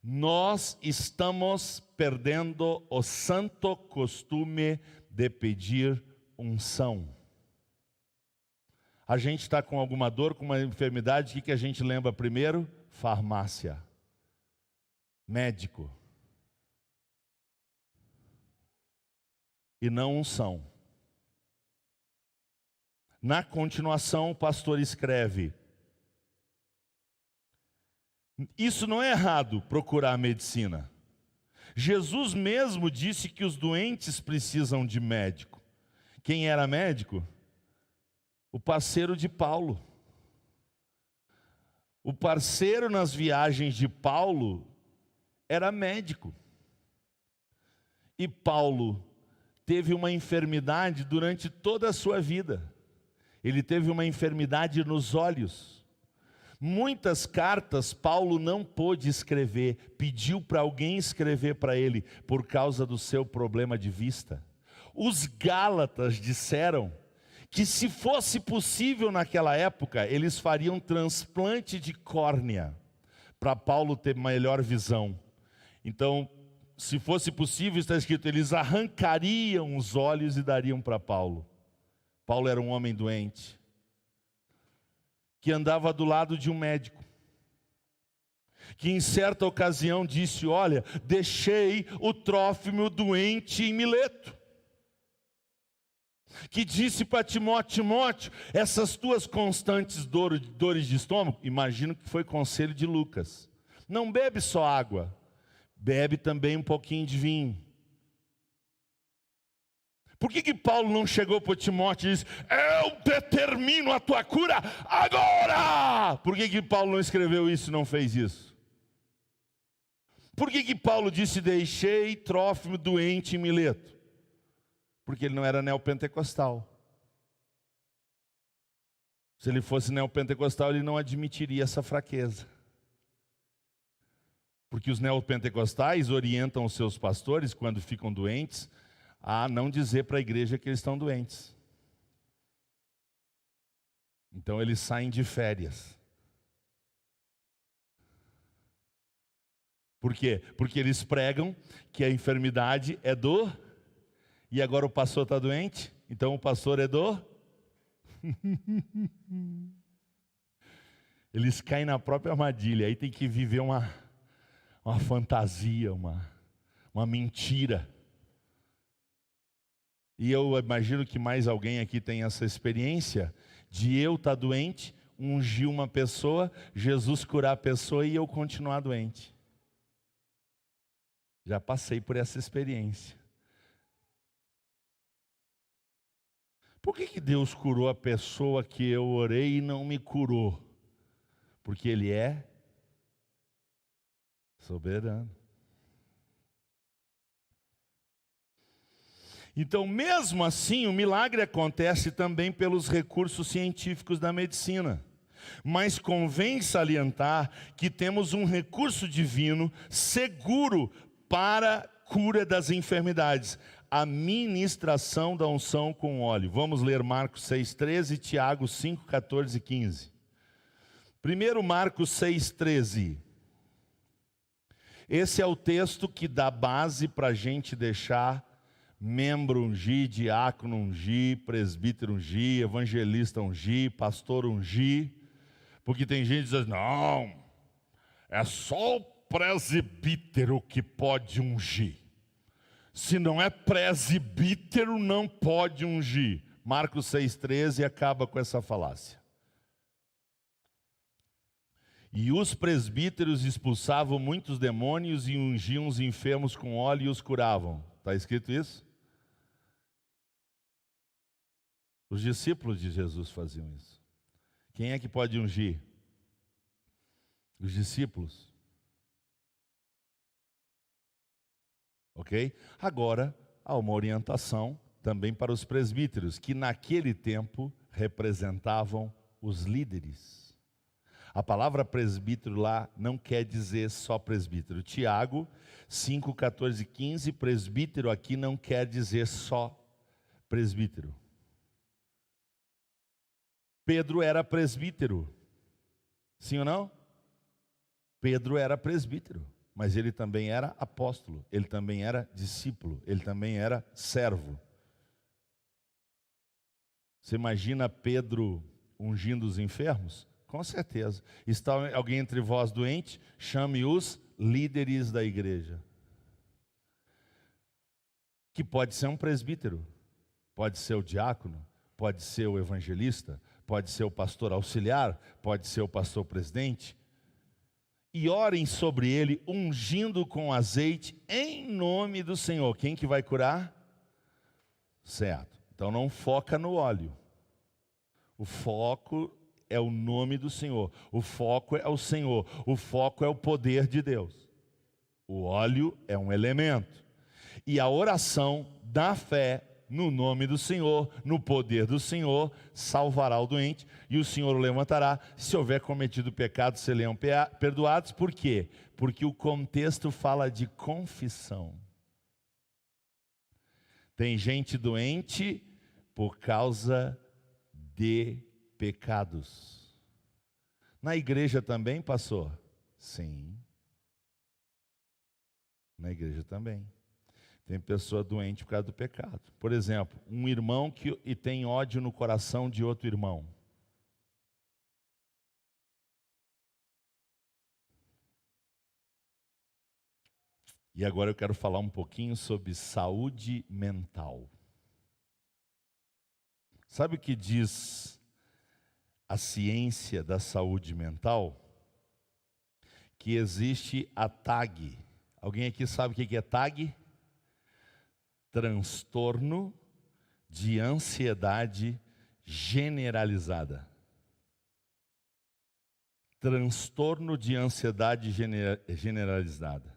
Nós estamos perdendo o santo costume de pedir unção. A gente está com alguma dor, com uma enfermidade, o que a gente lembra primeiro? Farmácia. Médico. E não unção. Na continuação, o pastor escreve: isso não é errado, procurar medicina. Jesus mesmo disse que os doentes precisam de médico. Quem era médico? O parceiro de Paulo. O parceiro nas viagens de Paulo era médico. E Paulo teve uma enfermidade durante toda a sua vida. Ele teve uma enfermidade nos olhos. Muitas cartas Paulo não pôde escrever, pediu para alguém escrever para ele, por causa do seu problema de vista. Os Gálatas disseram que se fosse possível naquela época, eles fariam transplante de córnea, para Paulo ter melhor visão. Então, se fosse possível, está escrito, eles arrancariam os olhos e dariam para Paulo. Paulo era um homem doente, que andava do lado de um médico, que em certa ocasião disse: olha, deixei o Trófimo doente em Mileto, que disse para Timóteo: Timóteo, essas tuas constantes dores de estômago, imagino que foi conselho de Lucas, não bebe só água, bebe também um pouquinho de vinho. Por que Paulo não chegou para Timóteo e disse: eu determino a tua cura agora? Por que Paulo não escreveu isso e não fez isso? Por que Paulo disse: deixei Trófimo doente em Mileto? Porque ele não era neopentecostal. Se ele fosse neopentecostal, ele não admitiria essa fraqueza. Porque os neopentecostais orientam os seus pastores, quando ficam doentes, a não dizer para a igreja que eles estão doentes. Então eles saem de férias. Por quê? Porque eles pregam que a enfermidade é do... E agora o pastor está doente, então o pastor é do... Eles caem na própria armadilha, aí tem que viver uma fantasia, uma mentira. E eu imagino que mais alguém aqui tem essa experiência de eu estar doente, ungir uma pessoa, Jesus curar a pessoa e eu continuar doente. Já passei por essa experiência. Por que Deus curou a pessoa que eu orei e não me curou? Porque Ele é soberano. Então, mesmo assim, o milagre acontece também pelos recursos científicos da medicina. Mas convém salientar que temos um recurso divino seguro para a cura das enfermidades: a ministração da unção com óleo. Vamos ler Marcos 6,13 e Tiago 5, 14 e 15. Primeiro, Marcos 6,13. Esse é o texto que dá base para a gente deixar membro ungir, diácono ungir, presbítero ungir, evangelista ungir, pastor ungir. Porque tem gente que diz, não, é só o presbítero que pode ungir. Se não é presbítero, não pode ungir. Marcos 6,13 acaba com essa falácia. E os presbíteros expulsavam muitos demônios e ungiam os enfermos com óleo e os curavam. Está escrito isso? Os discípulos de Jesus faziam isso. Quem é que pode ungir? Os discípulos. Ok? Agora, há uma orientação também para os presbíteros, que naquele tempo representavam os líderes. A palavra presbítero lá não quer dizer só presbítero. Tiago 5, 14 e 15, presbítero aqui não quer dizer só presbítero. Pedro era presbítero. Sim ou não? Pedro era presbítero, mas ele também era apóstolo, ele também era discípulo, ele também era servo. Você imagina Pedro ungindo os enfermos? Com certeza. Está alguém entre vós doente? Chame os líderes da igreja. Que pode ser um presbítero, pode ser o diácono, pode ser o evangelista, pode ser o pastor auxiliar, pode ser o pastor presidente. E orem sobre ele, ungindo com azeite, em nome do Senhor. Quem que vai curar? Certo. Então não foca no óleo. O foco é o nome do Senhor. O foco é o Senhor. O foco é o poder de Deus. O óleo é um elemento. E a oração da fé no nome do Senhor, no poder do Senhor, salvará o doente e o Senhor o levantará. Se houver cometido pecado, serão perdoados. Por quê? Porque o contexto fala de confissão. Tem gente doente por causa de pecados. Na igreja também, pastor? Sim. Na igreja também. Tem pessoa doente por causa do pecado. Por exemplo, um irmão que tem ódio no coração de outro irmão. E agora eu quero falar um pouquinho sobre saúde mental. Sabe o que diz a ciência da saúde mental? Que existe a TAG. Alguém aqui sabe o que é TAG? Transtorno de ansiedade generalizada. Transtorno de ansiedade generalizada.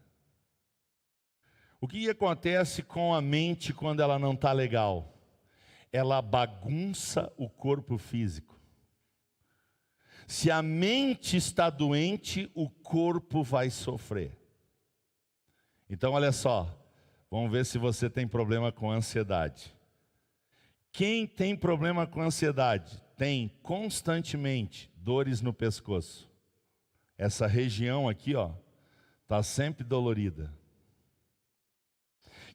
O que acontece com a mente quando ela não está legal? Ela bagunça o corpo físico. Se a mente está doente, o corpo vai sofrer. Então, olha só, vamos ver se você tem problema com ansiedade. Quem tem problema com ansiedade tem constantemente dores no pescoço. Essa região aqui, ó, está sempre dolorida.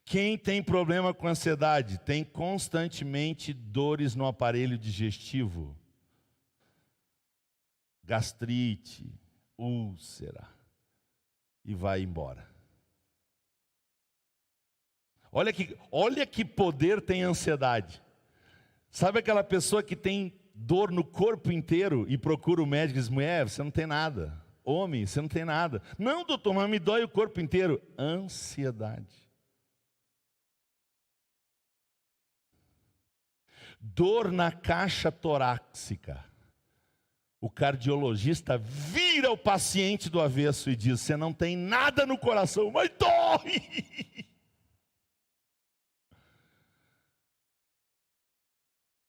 Quem tem problema com ansiedade tem constantemente dores no aparelho digestivo. Gastrite, úlcera, e vai embora. Olha que poder tem a ansiedade. Sabe aquela pessoa que tem dor no corpo inteiro e procura o médico e diz: mulher, você não tem nada. Homem, você não tem nada. Não, doutor, mas me dói o corpo inteiro. Ansiedade. Dor na caixa torácica. O cardiologista vira o paciente do avesso e diz: você não tem nada no coração, mas dói.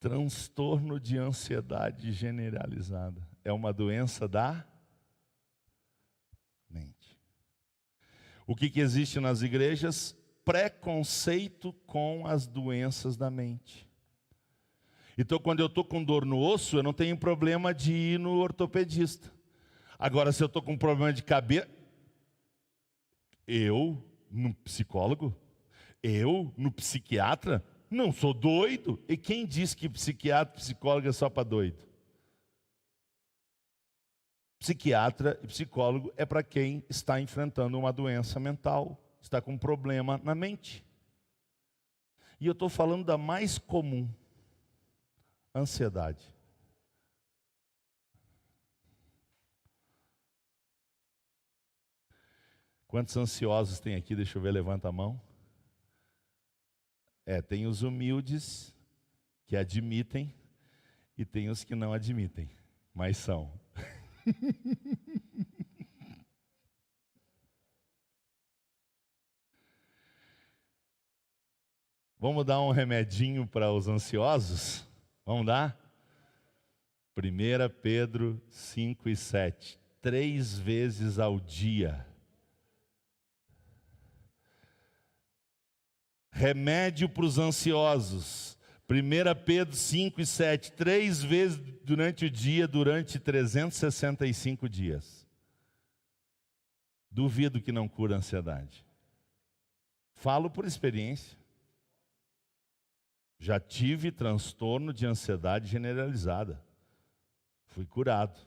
Transtorno de ansiedade generalizada. É uma doença da mente. O que existe nas igrejas? Preconceito com as doenças da mente. Então, quando eu estou com dor no osso, eu não tenho problema de ir no ortopedista. Agora, se eu estou com problema de cabeça, eu, no psicólogo, eu, no psiquiatra, não sou doido. E quem diz que psiquiatra e psicólogo é só para doido? Psiquiatra e psicólogo é para quem está enfrentando uma doença mental, está com um problema na mente. E eu estou falando da mais comum. Ansiedade. Quantos ansiosos tem aqui? Deixa eu ver, levanta a mão. Tem os humildes que admitem e tem os que não admitem, mas são. Vamos dar um remedinho para os ansiosos? Vamos dar? 1 Pedro 5:7. 3 vezes ao dia. Remédio para os ansiosos. 1 Pedro 5:7. 3 vezes durante o dia, durante 365 dias. Duvido que não cura a ansiedade. Falo por experiência. Já tive transtorno de ansiedade generalizada. Fui curado.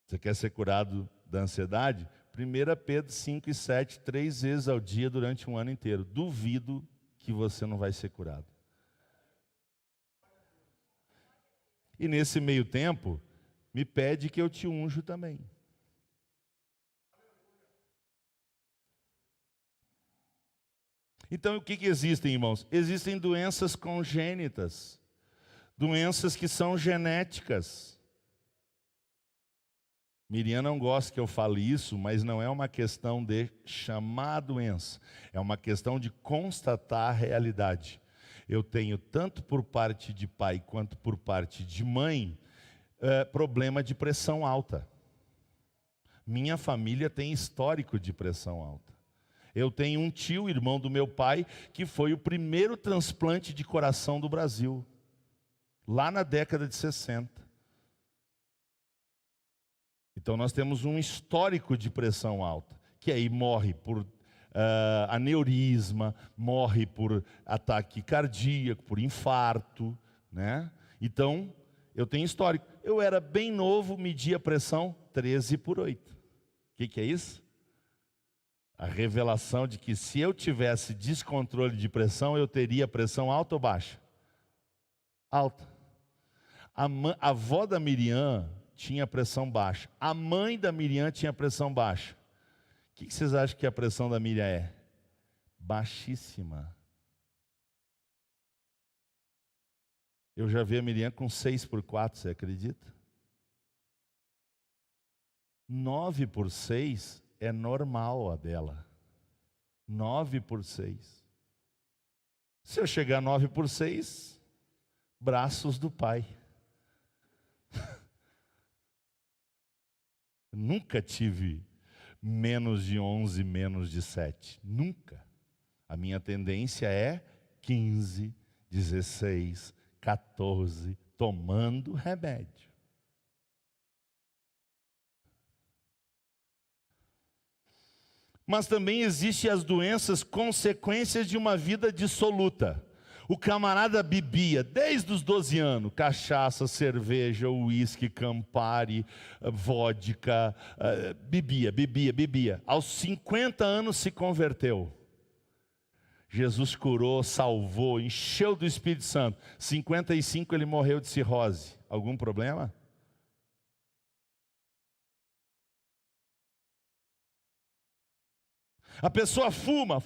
Você quer ser curado da ansiedade? 1 Pedro 5:7, 3 vezes ao dia durante um ano inteiro. Duvido que você não vai ser curado. E nesse meio tempo, me pede que eu te unjo também. Então, o que existem, irmãos? Existem doenças congênitas, doenças que são genéticas. Miriam não gosta que eu fale isso, mas não é uma questão de chamar a doença, é uma questão de constatar a realidade. Eu tenho, tanto por parte de pai quanto por parte de mãe, problema de pressão alta. Minha família tem histórico de pressão alta. Eu tenho um tio, irmão do meu pai, que foi o primeiro transplante de coração do Brasil, lá na década de 60. Então nós temos um histórico de pressão alta, que aí morre por aneurisma, morre por ataque cardíaco, por infarto, né? Então, eu tenho histórico. Eu era bem novo, media a pressão 13/8. O que é isso? A revelação de que se eu tivesse descontrole de pressão, eu teria pressão alta ou baixa? Alta. A avó da Miriam tinha pressão baixa. A mãe da Miriam tinha pressão baixa. O que vocês acham que a pressão da Miriam é? Baixíssima. Eu já vi a Miriam com 6/4, você acredita? 9/6 é normal a dela. 9/6. Se eu chegar a 9/6, braços do pai. Nunca tive menos de 11, menos de 7. Nunca. A minha tendência é 15, 16, 14, tomando remédio. Mas também existem as doenças consequências de uma vida dissoluta. O camarada bebia desde os 12 anos, cachaça, cerveja, uísque, Campari, vodka, bebia. Aos 50 anos se converteu. Jesus curou, salvou, encheu do Espírito Santo. 55 ele morreu de cirrose. Algum problema? A pessoa fuma,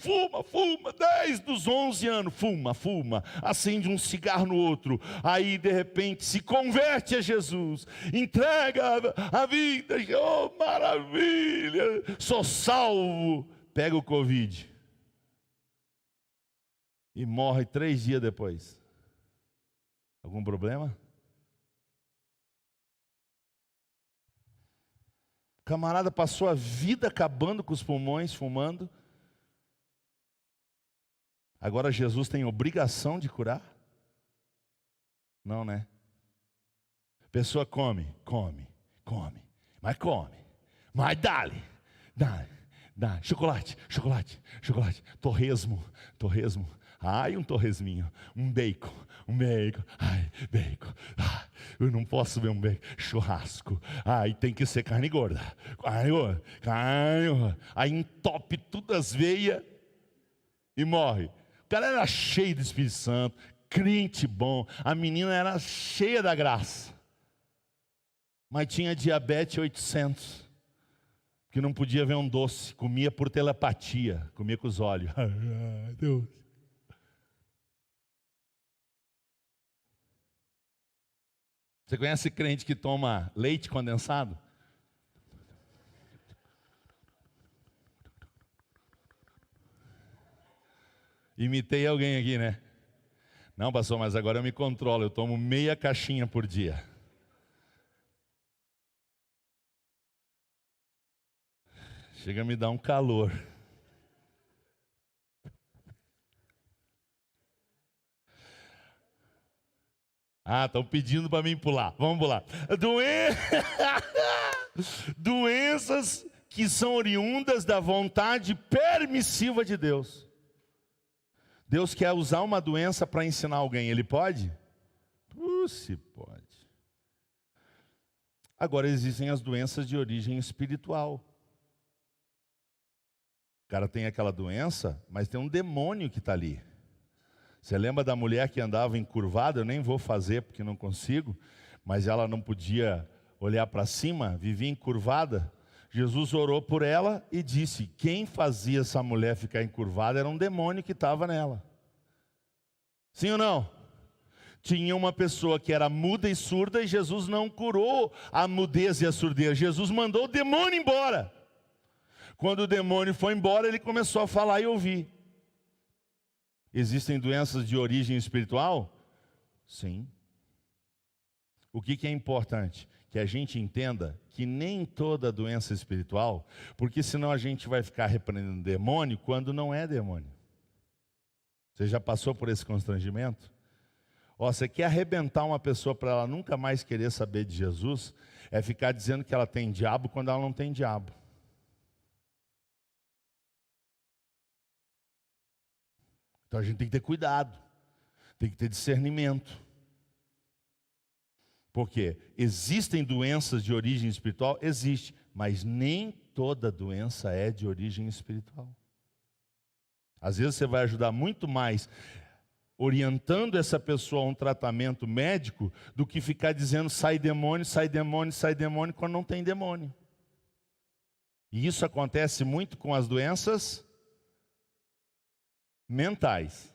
desde os 11 anos, fuma, acende um cigarro no outro, aí de repente se converte a Jesus, entrega a vida, oh maravilha, sou salvo, pega o Covid e morre 3 dias depois. Algum problema? O camarada passou a vida acabando com os pulmões, fumando. Agora Jesus tem obrigação de curar? Não, né? A pessoa come, mas dá-lhe, chocolate, torresmo, ai, um torresminho, um bacon, ai, bacon, eu não posso ver um bacon, churrasco, ai, tem que ser carne gorda, aí entope todas as veias e morre. O cara era cheio do Espírito Santo, crente bom, a menina era cheia da graça, mas tinha diabetes 800, que não podia ver um doce, comia por telepatia, comia com os olhos. Deus. Você conhece crente que toma leite condensado? Imitei alguém aqui, né? Não, pastor, mas agora eu me controlo, eu tomo meia caixinha por dia. Chega a me dar um calor. Estão pedindo para mim pular. Vamos pular. Doenças que são oriundas da vontade permissiva de Deus. Deus quer usar uma doença para ensinar alguém. Ele pode? Se pode. Agora existem as doenças de origem espiritual. O cara tem aquela doença, mas tem um demônio que está ali. Você lembra da mulher que andava encurvada? Eu nem vou fazer porque não consigo, mas ela não podia olhar para cima, vivia encurvada. Jesus orou por ela e disse: quem fazia essa mulher ficar encurvada era um demônio que estava nela. Sim ou não? Tinha uma pessoa que era muda e surda e Jesus não curou a mudez e a surdez. Jesus mandou o demônio embora. Quando o demônio foi embora, ele começou a falar e ouvir. Existem doenças de origem espiritual? Sim. O que é importante? Que a gente entenda que nem toda doença espiritual, porque senão a gente vai ficar repreendendo demônio quando não é demônio. Você já passou por esse constrangimento? Você quer arrebentar uma pessoa para ela nunca mais querer saber de Jesus, é ficar dizendo que ela tem diabo quando ela não tem diabo. Então a gente tem que ter cuidado, tem que ter discernimento. Porque existem doenças de origem espiritual? Existe, mas nem toda doença é de origem espiritual. Às vezes você vai ajudar muito mais orientando essa pessoa a um tratamento médico do que ficar dizendo sai demônio, quando não tem demônio. E isso acontece muito com as doenças mentais.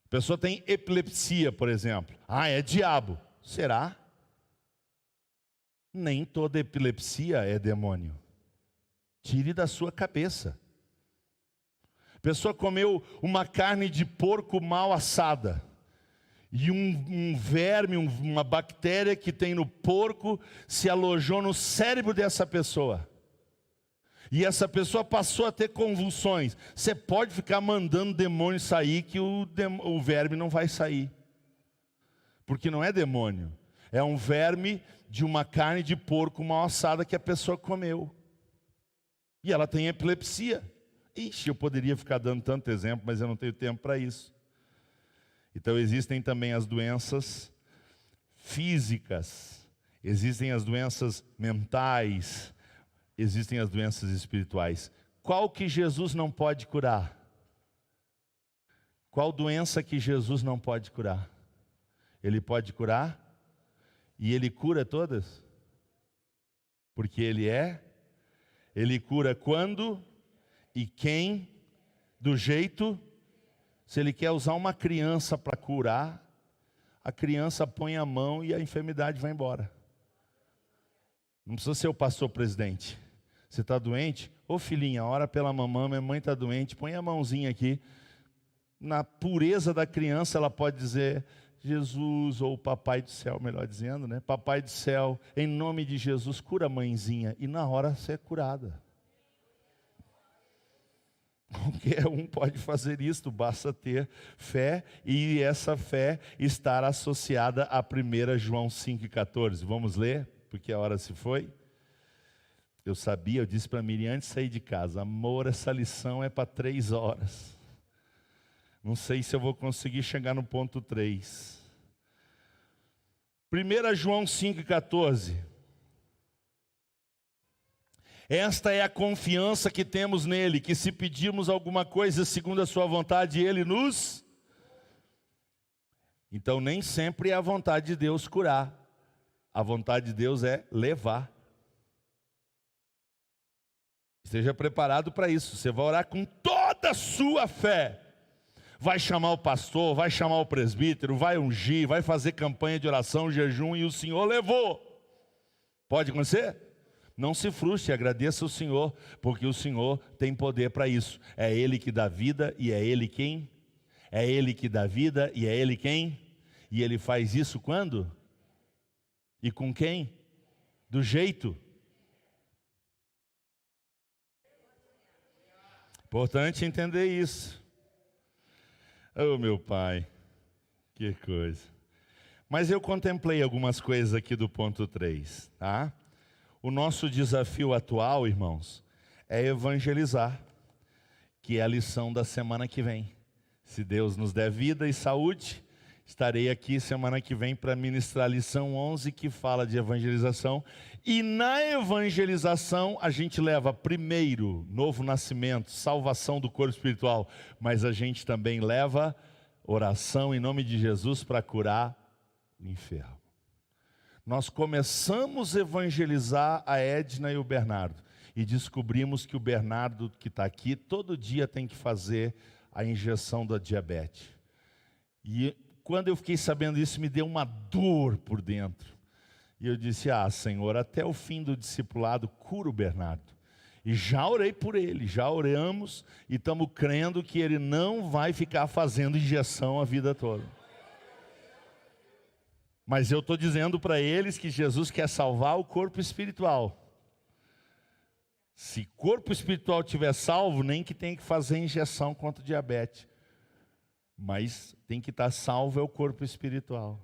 A pessoa tem epilepsia, por exemplo. É diabo. Será? Nem toda epilepsia é demônio. Tire da sua cabeça. A pessoa comeu uma carne de porco mal assada E um verme, uma bactéria que tem no porco, se alojou no cérebro dessa pessoa. E essa pessoa passou a ter convulsões. Você pode ficar mandando demônio sair, que o verme não vai sair. Porque não é demônio. É um verme de uma carne de porco mal assada que a pessoa comeu. E ela tem epilepsia. Ixi, eu poderia ficar dando tanto exemplo, mas eu não tenho tempo para isso. Então existem também as doenças físicas, existem as doenças mentais, existem as doenças espirituais. Qual que Jesus não pode curar? Qual doença que Jesus não pode curar? Ele pode curar? E Ele cura todas? Porque Ele cura quando e quem, do jeito. Se Ele quer usar uma criança para curar, a criança põe a mão e a enfermidade vai embora. Não precisa ser o pastor presidente. Você está doente? Ô filhinha, ora pela mamãe, minha mãe está doente, põe a mãozinha aqui. Na pureza da criança ela pode dizer: Jesus, ou Papai do Céu, melhor dizendo, né? Papai do Céu, em nome de Jesus, cura a mãezinha. E na hora você é curada. Qualquer um pode fazer isto, basta ter fé, e essa fé estar associada a 1 João 5,14. Vamos ler, porque a hora se foi. Eu sabia, eu disse para a Miriam antes de sair de casa: amor, essa lição é para 3 horas. Não sei se eu vou conseguir chegar no ponto 3. 1 João 5,14. Esta é a confiança que temos nele, que se pedirmos alguma coisa segundo a sua vontade, ele nos... Então nem sempre é a vontade de Deus curar. A vontade de Deus é levar. Esteja preparado para isso. Você vai orar com toda a sua fé. Vai chamar o pastor, vai chamar o presbítero, vai ungir, vai fazer campanha de oração, jejum, e o Senhor levou. Pode acontecer? Não se frustre, agradeça o Senhor, porque o Senhor tem poder para isso. É Ele que dá vida e é Ele quem? É Ele que dá vida e é Ele quem? E Ele faz isso quando? E com quem? Do jeito. Importante entender isso. Oh, meu Pai, que coisa. Mas eu contemplei algumas coisas aqui do ponto 3, tá? O nosso desafio atual, irmãos, é evangelizar, que é a lição da semana que vem. Se Deus nos der vida e saúde, estarei aqui semana que vem para ministrar a lição 11, que fala de evangelização. E na evangelização a gente leva primeiro novo nascimento, salvação do corpo espiritual, mas a gente também leva oração em nome de Jesus para curar o enfermo. Nós começamos a evangelizar a Edna e o Bernardo, e descobrimos que o Bernardo, que está aqui, todo dia tem que fazer a injeção da diabetes. E quando eu fiquei sabendo isso, me deu uma dor por dentro. E eu disse: Senhor, até o fim do discipulado, cura o Bernardo. E já orei por ele, já oramos, e estamos crendo que ele não vai ficar fazendo injeção a vida toda. Mas eu estou dizendo para eles que Jesus quer salvar o corpo espiritual. Se corpo espiritual tiver salvo, nem que tenha que fazer injeção contra o diabetes. Mas tem que estar salvo é o corpo espiritual.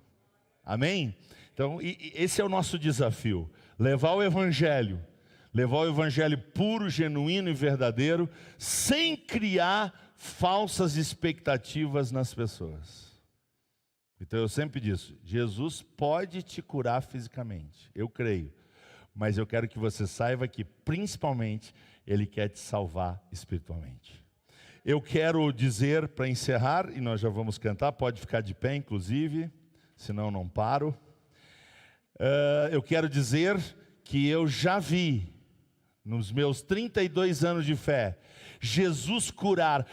Amém? Então, esse é o nosso desafio. Levar o evangelho puro, genuíno e verdadeiro, sem criar falsas expectativas nas pessoas. Então eu sempre disse: Jesus pode te curar fisicamente, eu creio, mas eu quero que você saiba que principalmente Ele quer te salvar espiritualmente. Eu quero dizer, para encerrar, e nós já vamos cantar, pode ficar de pé inclusive, senão não paro. Eu quero dizer que eu já vi, nos meus 32 anos de fé, Jesus curar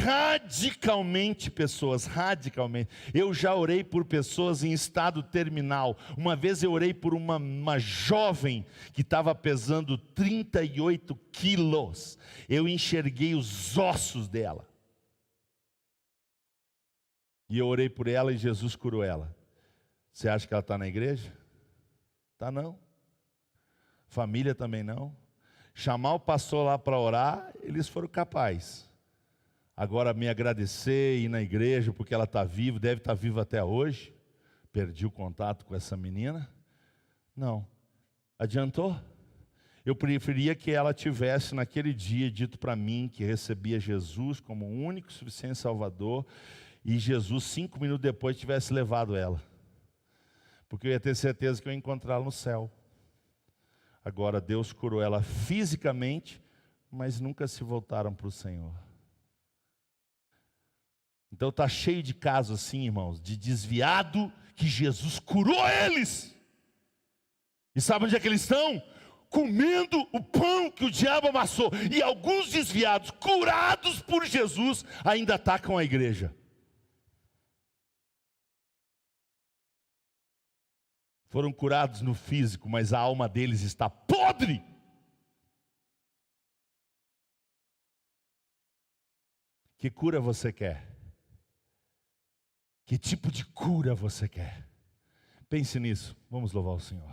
radicalmente pessoas, radicalmente. Eu já orei por pessoas em estado terminal. Uma vez eu orei por uma jovem que estava pesando 38 quilos. Eu enxerguei os ossos dela. E eu orei por ela e Jesus curou ela. Você acha que ela está na igreja? Está não. Família também não. Chamar o pastor lá para orar, eles foram capazes. Agora me agradecer, ir na igreja porque ela está viva, deve estar viva até hoje. Perdi o contato com essa menina. Não. Adiantou? Eu preferia que ela tivesse naquele dia dito para mim que recebia Jesus como o único e suficiente Salvador, e Jesus 5 minutos depois tivesse levado ela. Porque eu ia ter certeza que eu ia encontrá-la no céu. Agora Deus curou ela fisicamente, mas nunca se voltaram para o Senhor. Então está cheio de casos assim, irmãos, de desviado que Jesus curou eles. E sabe onde é que eles estão? Comendo o pão que o diabo amassou. E alguns desviados, curados por Jesus, ainda atacam a igreja. Foram curados no físico, mas a alma deles está podre. Que cura você quer? Que tipo de cura você quer? Pense nisso. Vamos louvar o Senhor.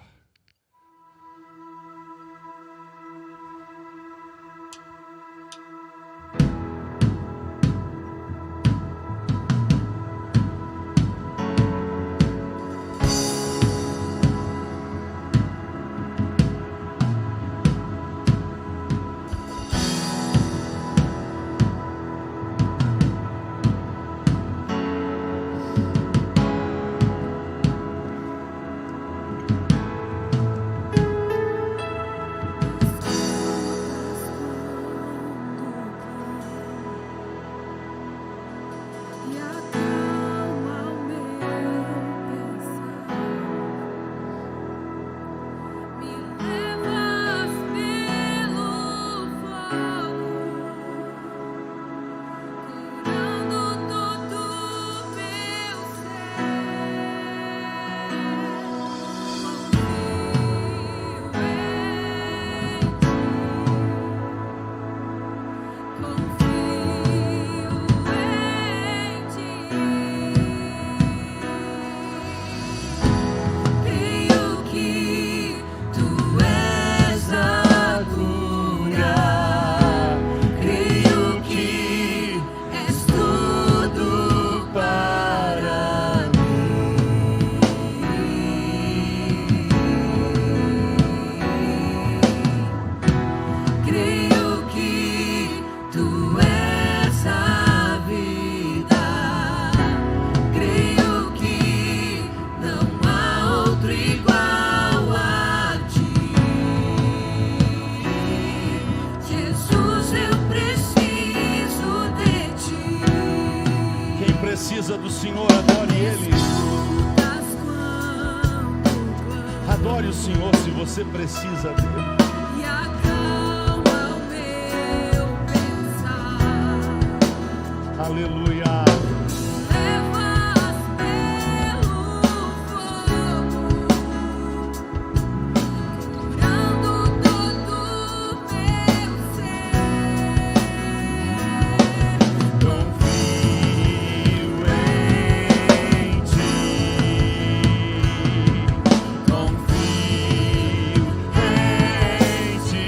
Precisa do Senhor, adore Ele. Adore o Senhor se você precisa dele. E acalma o meu pensar. Aleluia. Levas pelo fogo, curando todo o meu ser. Confio em ti. Confio em ti.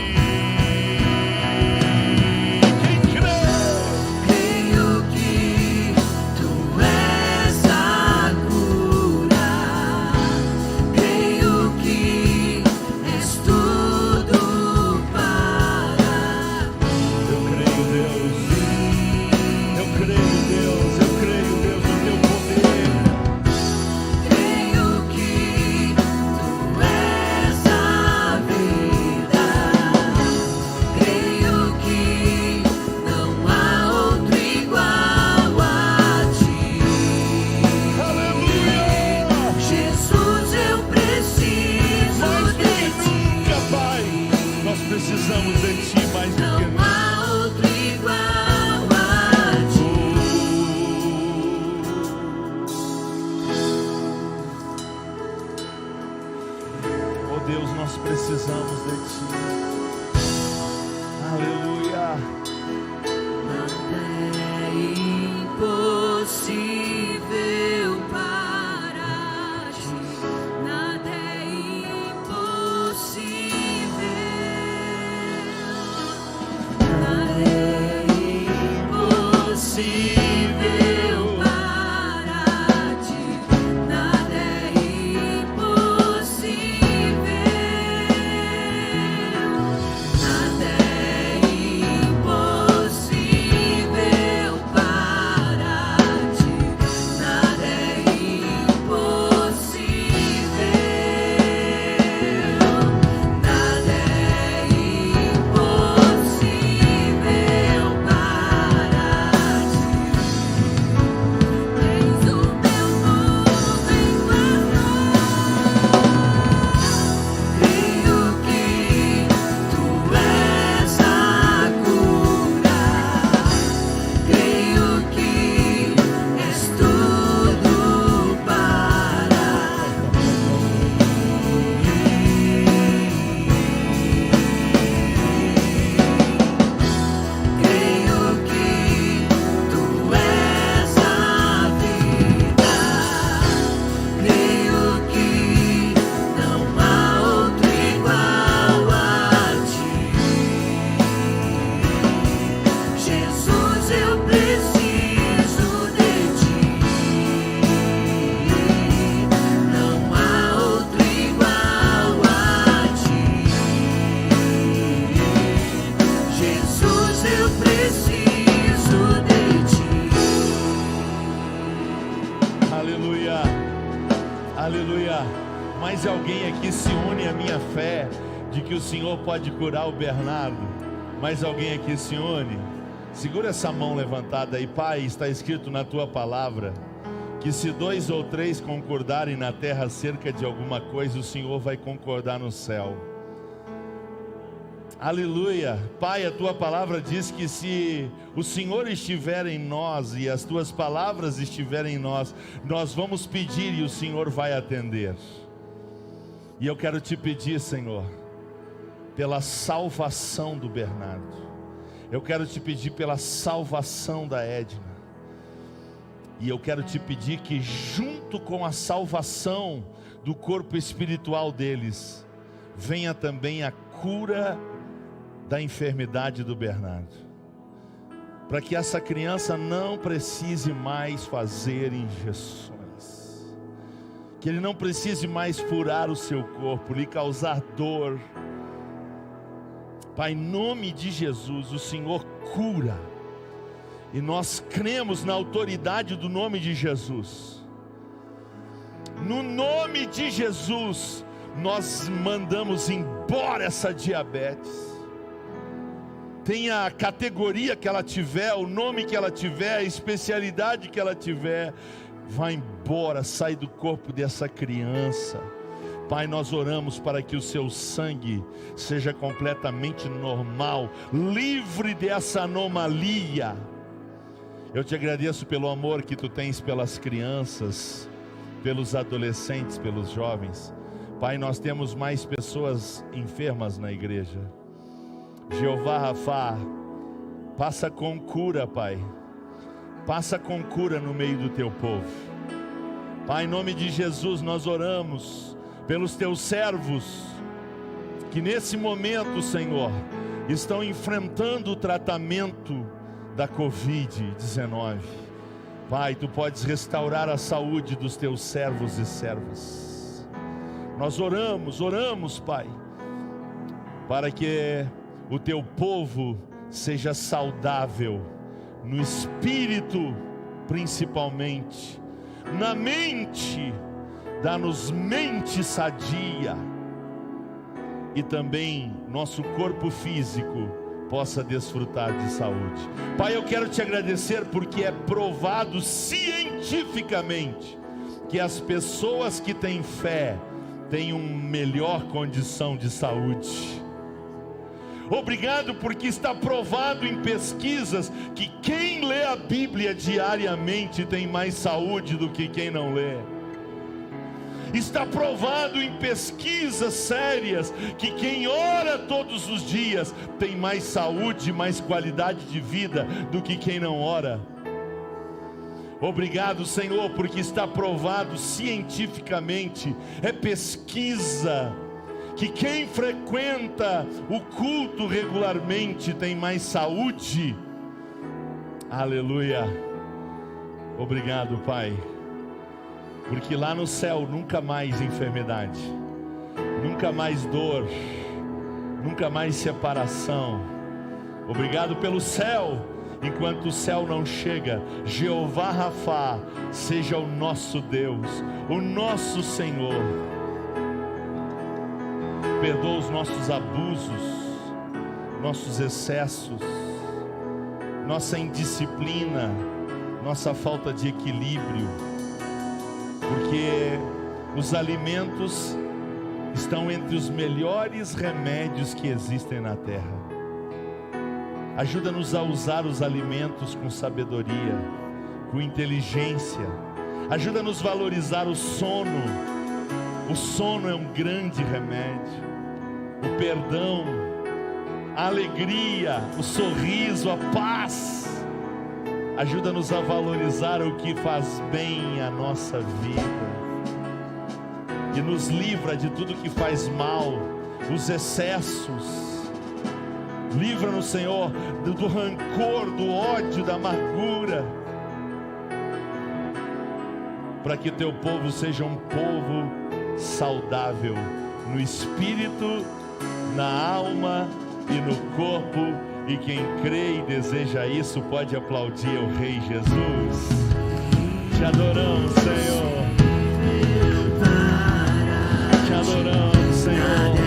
Quem crê? Creio que tu és a cura. Creio que és tudo para mim. Eu creio, Deus. Eu creio, Deus. Eu creio, Deus, no teu poder. Creio que tu és a vida. Creio que não há outro igual a ti. Aleluia. Jesus, eu preciso Mais do de que ti. nunca, Pai, nós precisamos de ti mais do que Não nunca. há outro igual a ti. Oh Deus, nós precisamos de ti. Aleluia. Nada é impossível. impossível para ti, nada é impossível, nada é impossível para ti, nada é impossível, nada é impossível para ti. Tens o meu nome guardado. Creio que tu és a cura. Creio que és tudo para Creio que tu és a vida. Creio que não há outro igual a ti. Jesus, eu preciso de ti. Não há outro igual a ti. Jesus, eu preciso de ti. Aleluia, aleluia. Mais alguém aqui se une à minha fé de que o Senhor pode curar o Bernardo? Mais alguém aqui se une? Segura essa mão levantada aí. Pai, está escrito na tua palavra que se 2 ou 3 concordarem na terra acerca de alguma coisa, o Senhor vai concordar no céu. Aleluia. Pai, a tua palavra diz que se o Senhor estiver em nós e as tuas palavras estiverem em nós, nós vamos pedir e o Senhor vai atender. E eu quero te pedir, Senhor, pela salvação do Bernardo. Eu quero te pedir pela salvação da Edna. E eu quero te pedir que junto com a salvação do corpo espiritual deles, venha também a cura da enfermidade do Bernardo, para que essa criança não precise mais fazer injeções, que ele não precise mais furar o seu corpo, lhe causar dor. Pai, em nome de Jesus, o Senhor cura, e nós cremos na autoridade do nome de Jesus. No nome de Jesus, nós mandamos embora essa diabetes. Tenha a categoria que ela tiver, o nome que ela tiver, a especialidade que ela tiver, vai embora, sai do corpo dessa criança. Pai, nós oramos para que o seu sangue seja completamente normal, livre dessa anomalia. Eu te agradeço pelo amor que tu tens pelas crianças, pelos adolescentes, pelos jovens. Pai, nós temos mais pessoas enfermas na igreja. Jeová Rafá, passa com cura, Pai. Passa com cura no meio do teu povo. Pai, em nome de Jesus, nós oramos pelos teus servos que nesse momento, Senhor, estão enfrentando o tratamento da Covid-19. Pai, tu podes restaurar a saúde dos teus servos e servas. Nós oramos, Pai, para que o teu povo seja saudável, no espírito principalmente, na mente, dá-nos mente sadia, e também nosso corpo físico possa desfrutar de saúde. Pai, eu quero te agradecer porque é provado cientificamente que as pessoas que têm fé têm uma melhor condição de saúde. Obrigado porque está provado em pesquisas que quem lê a Bíblia diariamente tem mais saúde do que quem não lê. Está provado em pesquisas sérias que quem ora todos os dias tem mais saúde, mais qualidade de vida do que quem não ora. Obrigado, Senhor, porque está provado cientificamente, é pesquisa, que quem frequenta o culto regularmente tem mais saúde Aleluia. Obrigado, Pai, porque lá no céu nunca mais enfermidade, nunca mais dor, nunca mais separação. Obrigado pelo céu. Enquanto o céu não chega, Jeová Rafá seja o nosso Deus, o nosso Senhor. Perdoa os nossos abusos, nossos excessos, nossa indisciplina, nossa falta de equilíbrio, porque os alimentos estão entre os melhores remédios que existem na terra. Ajuda-nos a usar os alimentos com sabedoria, com inteligência. Ajuda-nos a valorizar o sono. O sono é um grande remédio. O perdão, a alegria, o sorriso, a paz. Ajuda-nos a valorizar o que faz bem à nossa vida. E nos livra de tudo que faz mal, os excessos. Livra-nos, Senhor, do rancor, do ódio, da amargura, para que teu povo seja um povo saudável, no espírito, na alma e no corpo. E quem crê e deseja isso pode aplaudir ao Rei Jesus. Te adoramos, Senhor. Te adoramos, Senhor.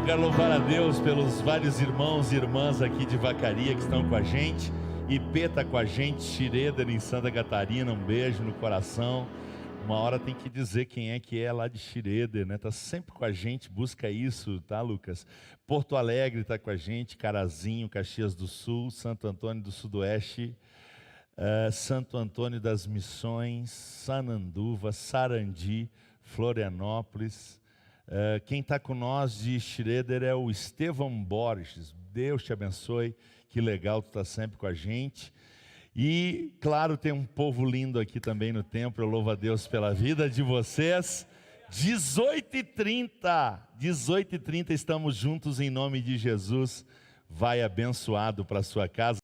Quero louvar a Deus pelos vários irmãos e irmãs aqui de Vacaria que estão com a gente. IP está com a gente, Schroeder em Santa Catarina, um beijo no coração. Uma hora tem que dizer quem é que é lá de Schroeder, né? Está sempre com a gente, busca isso, tá, Lucas? Porto Alegre está com a gente, Carazinho, Caxias do Sul, Santo Antônio do Sudoeste, Santo Antônio das Missões, Sananduva, Sarandi, Florianópolis. Quem está com nós de Schroeder é o Estevão Borges. Deus te abençoe, que legal, tu está sempre com a gente. E, claro, tem um povo lindo aqui também no templo. Eu louvo a Deus pela vida de vocês. 18h30 estamos juntos em nome de Jesus. Vai abençoado para sua casa.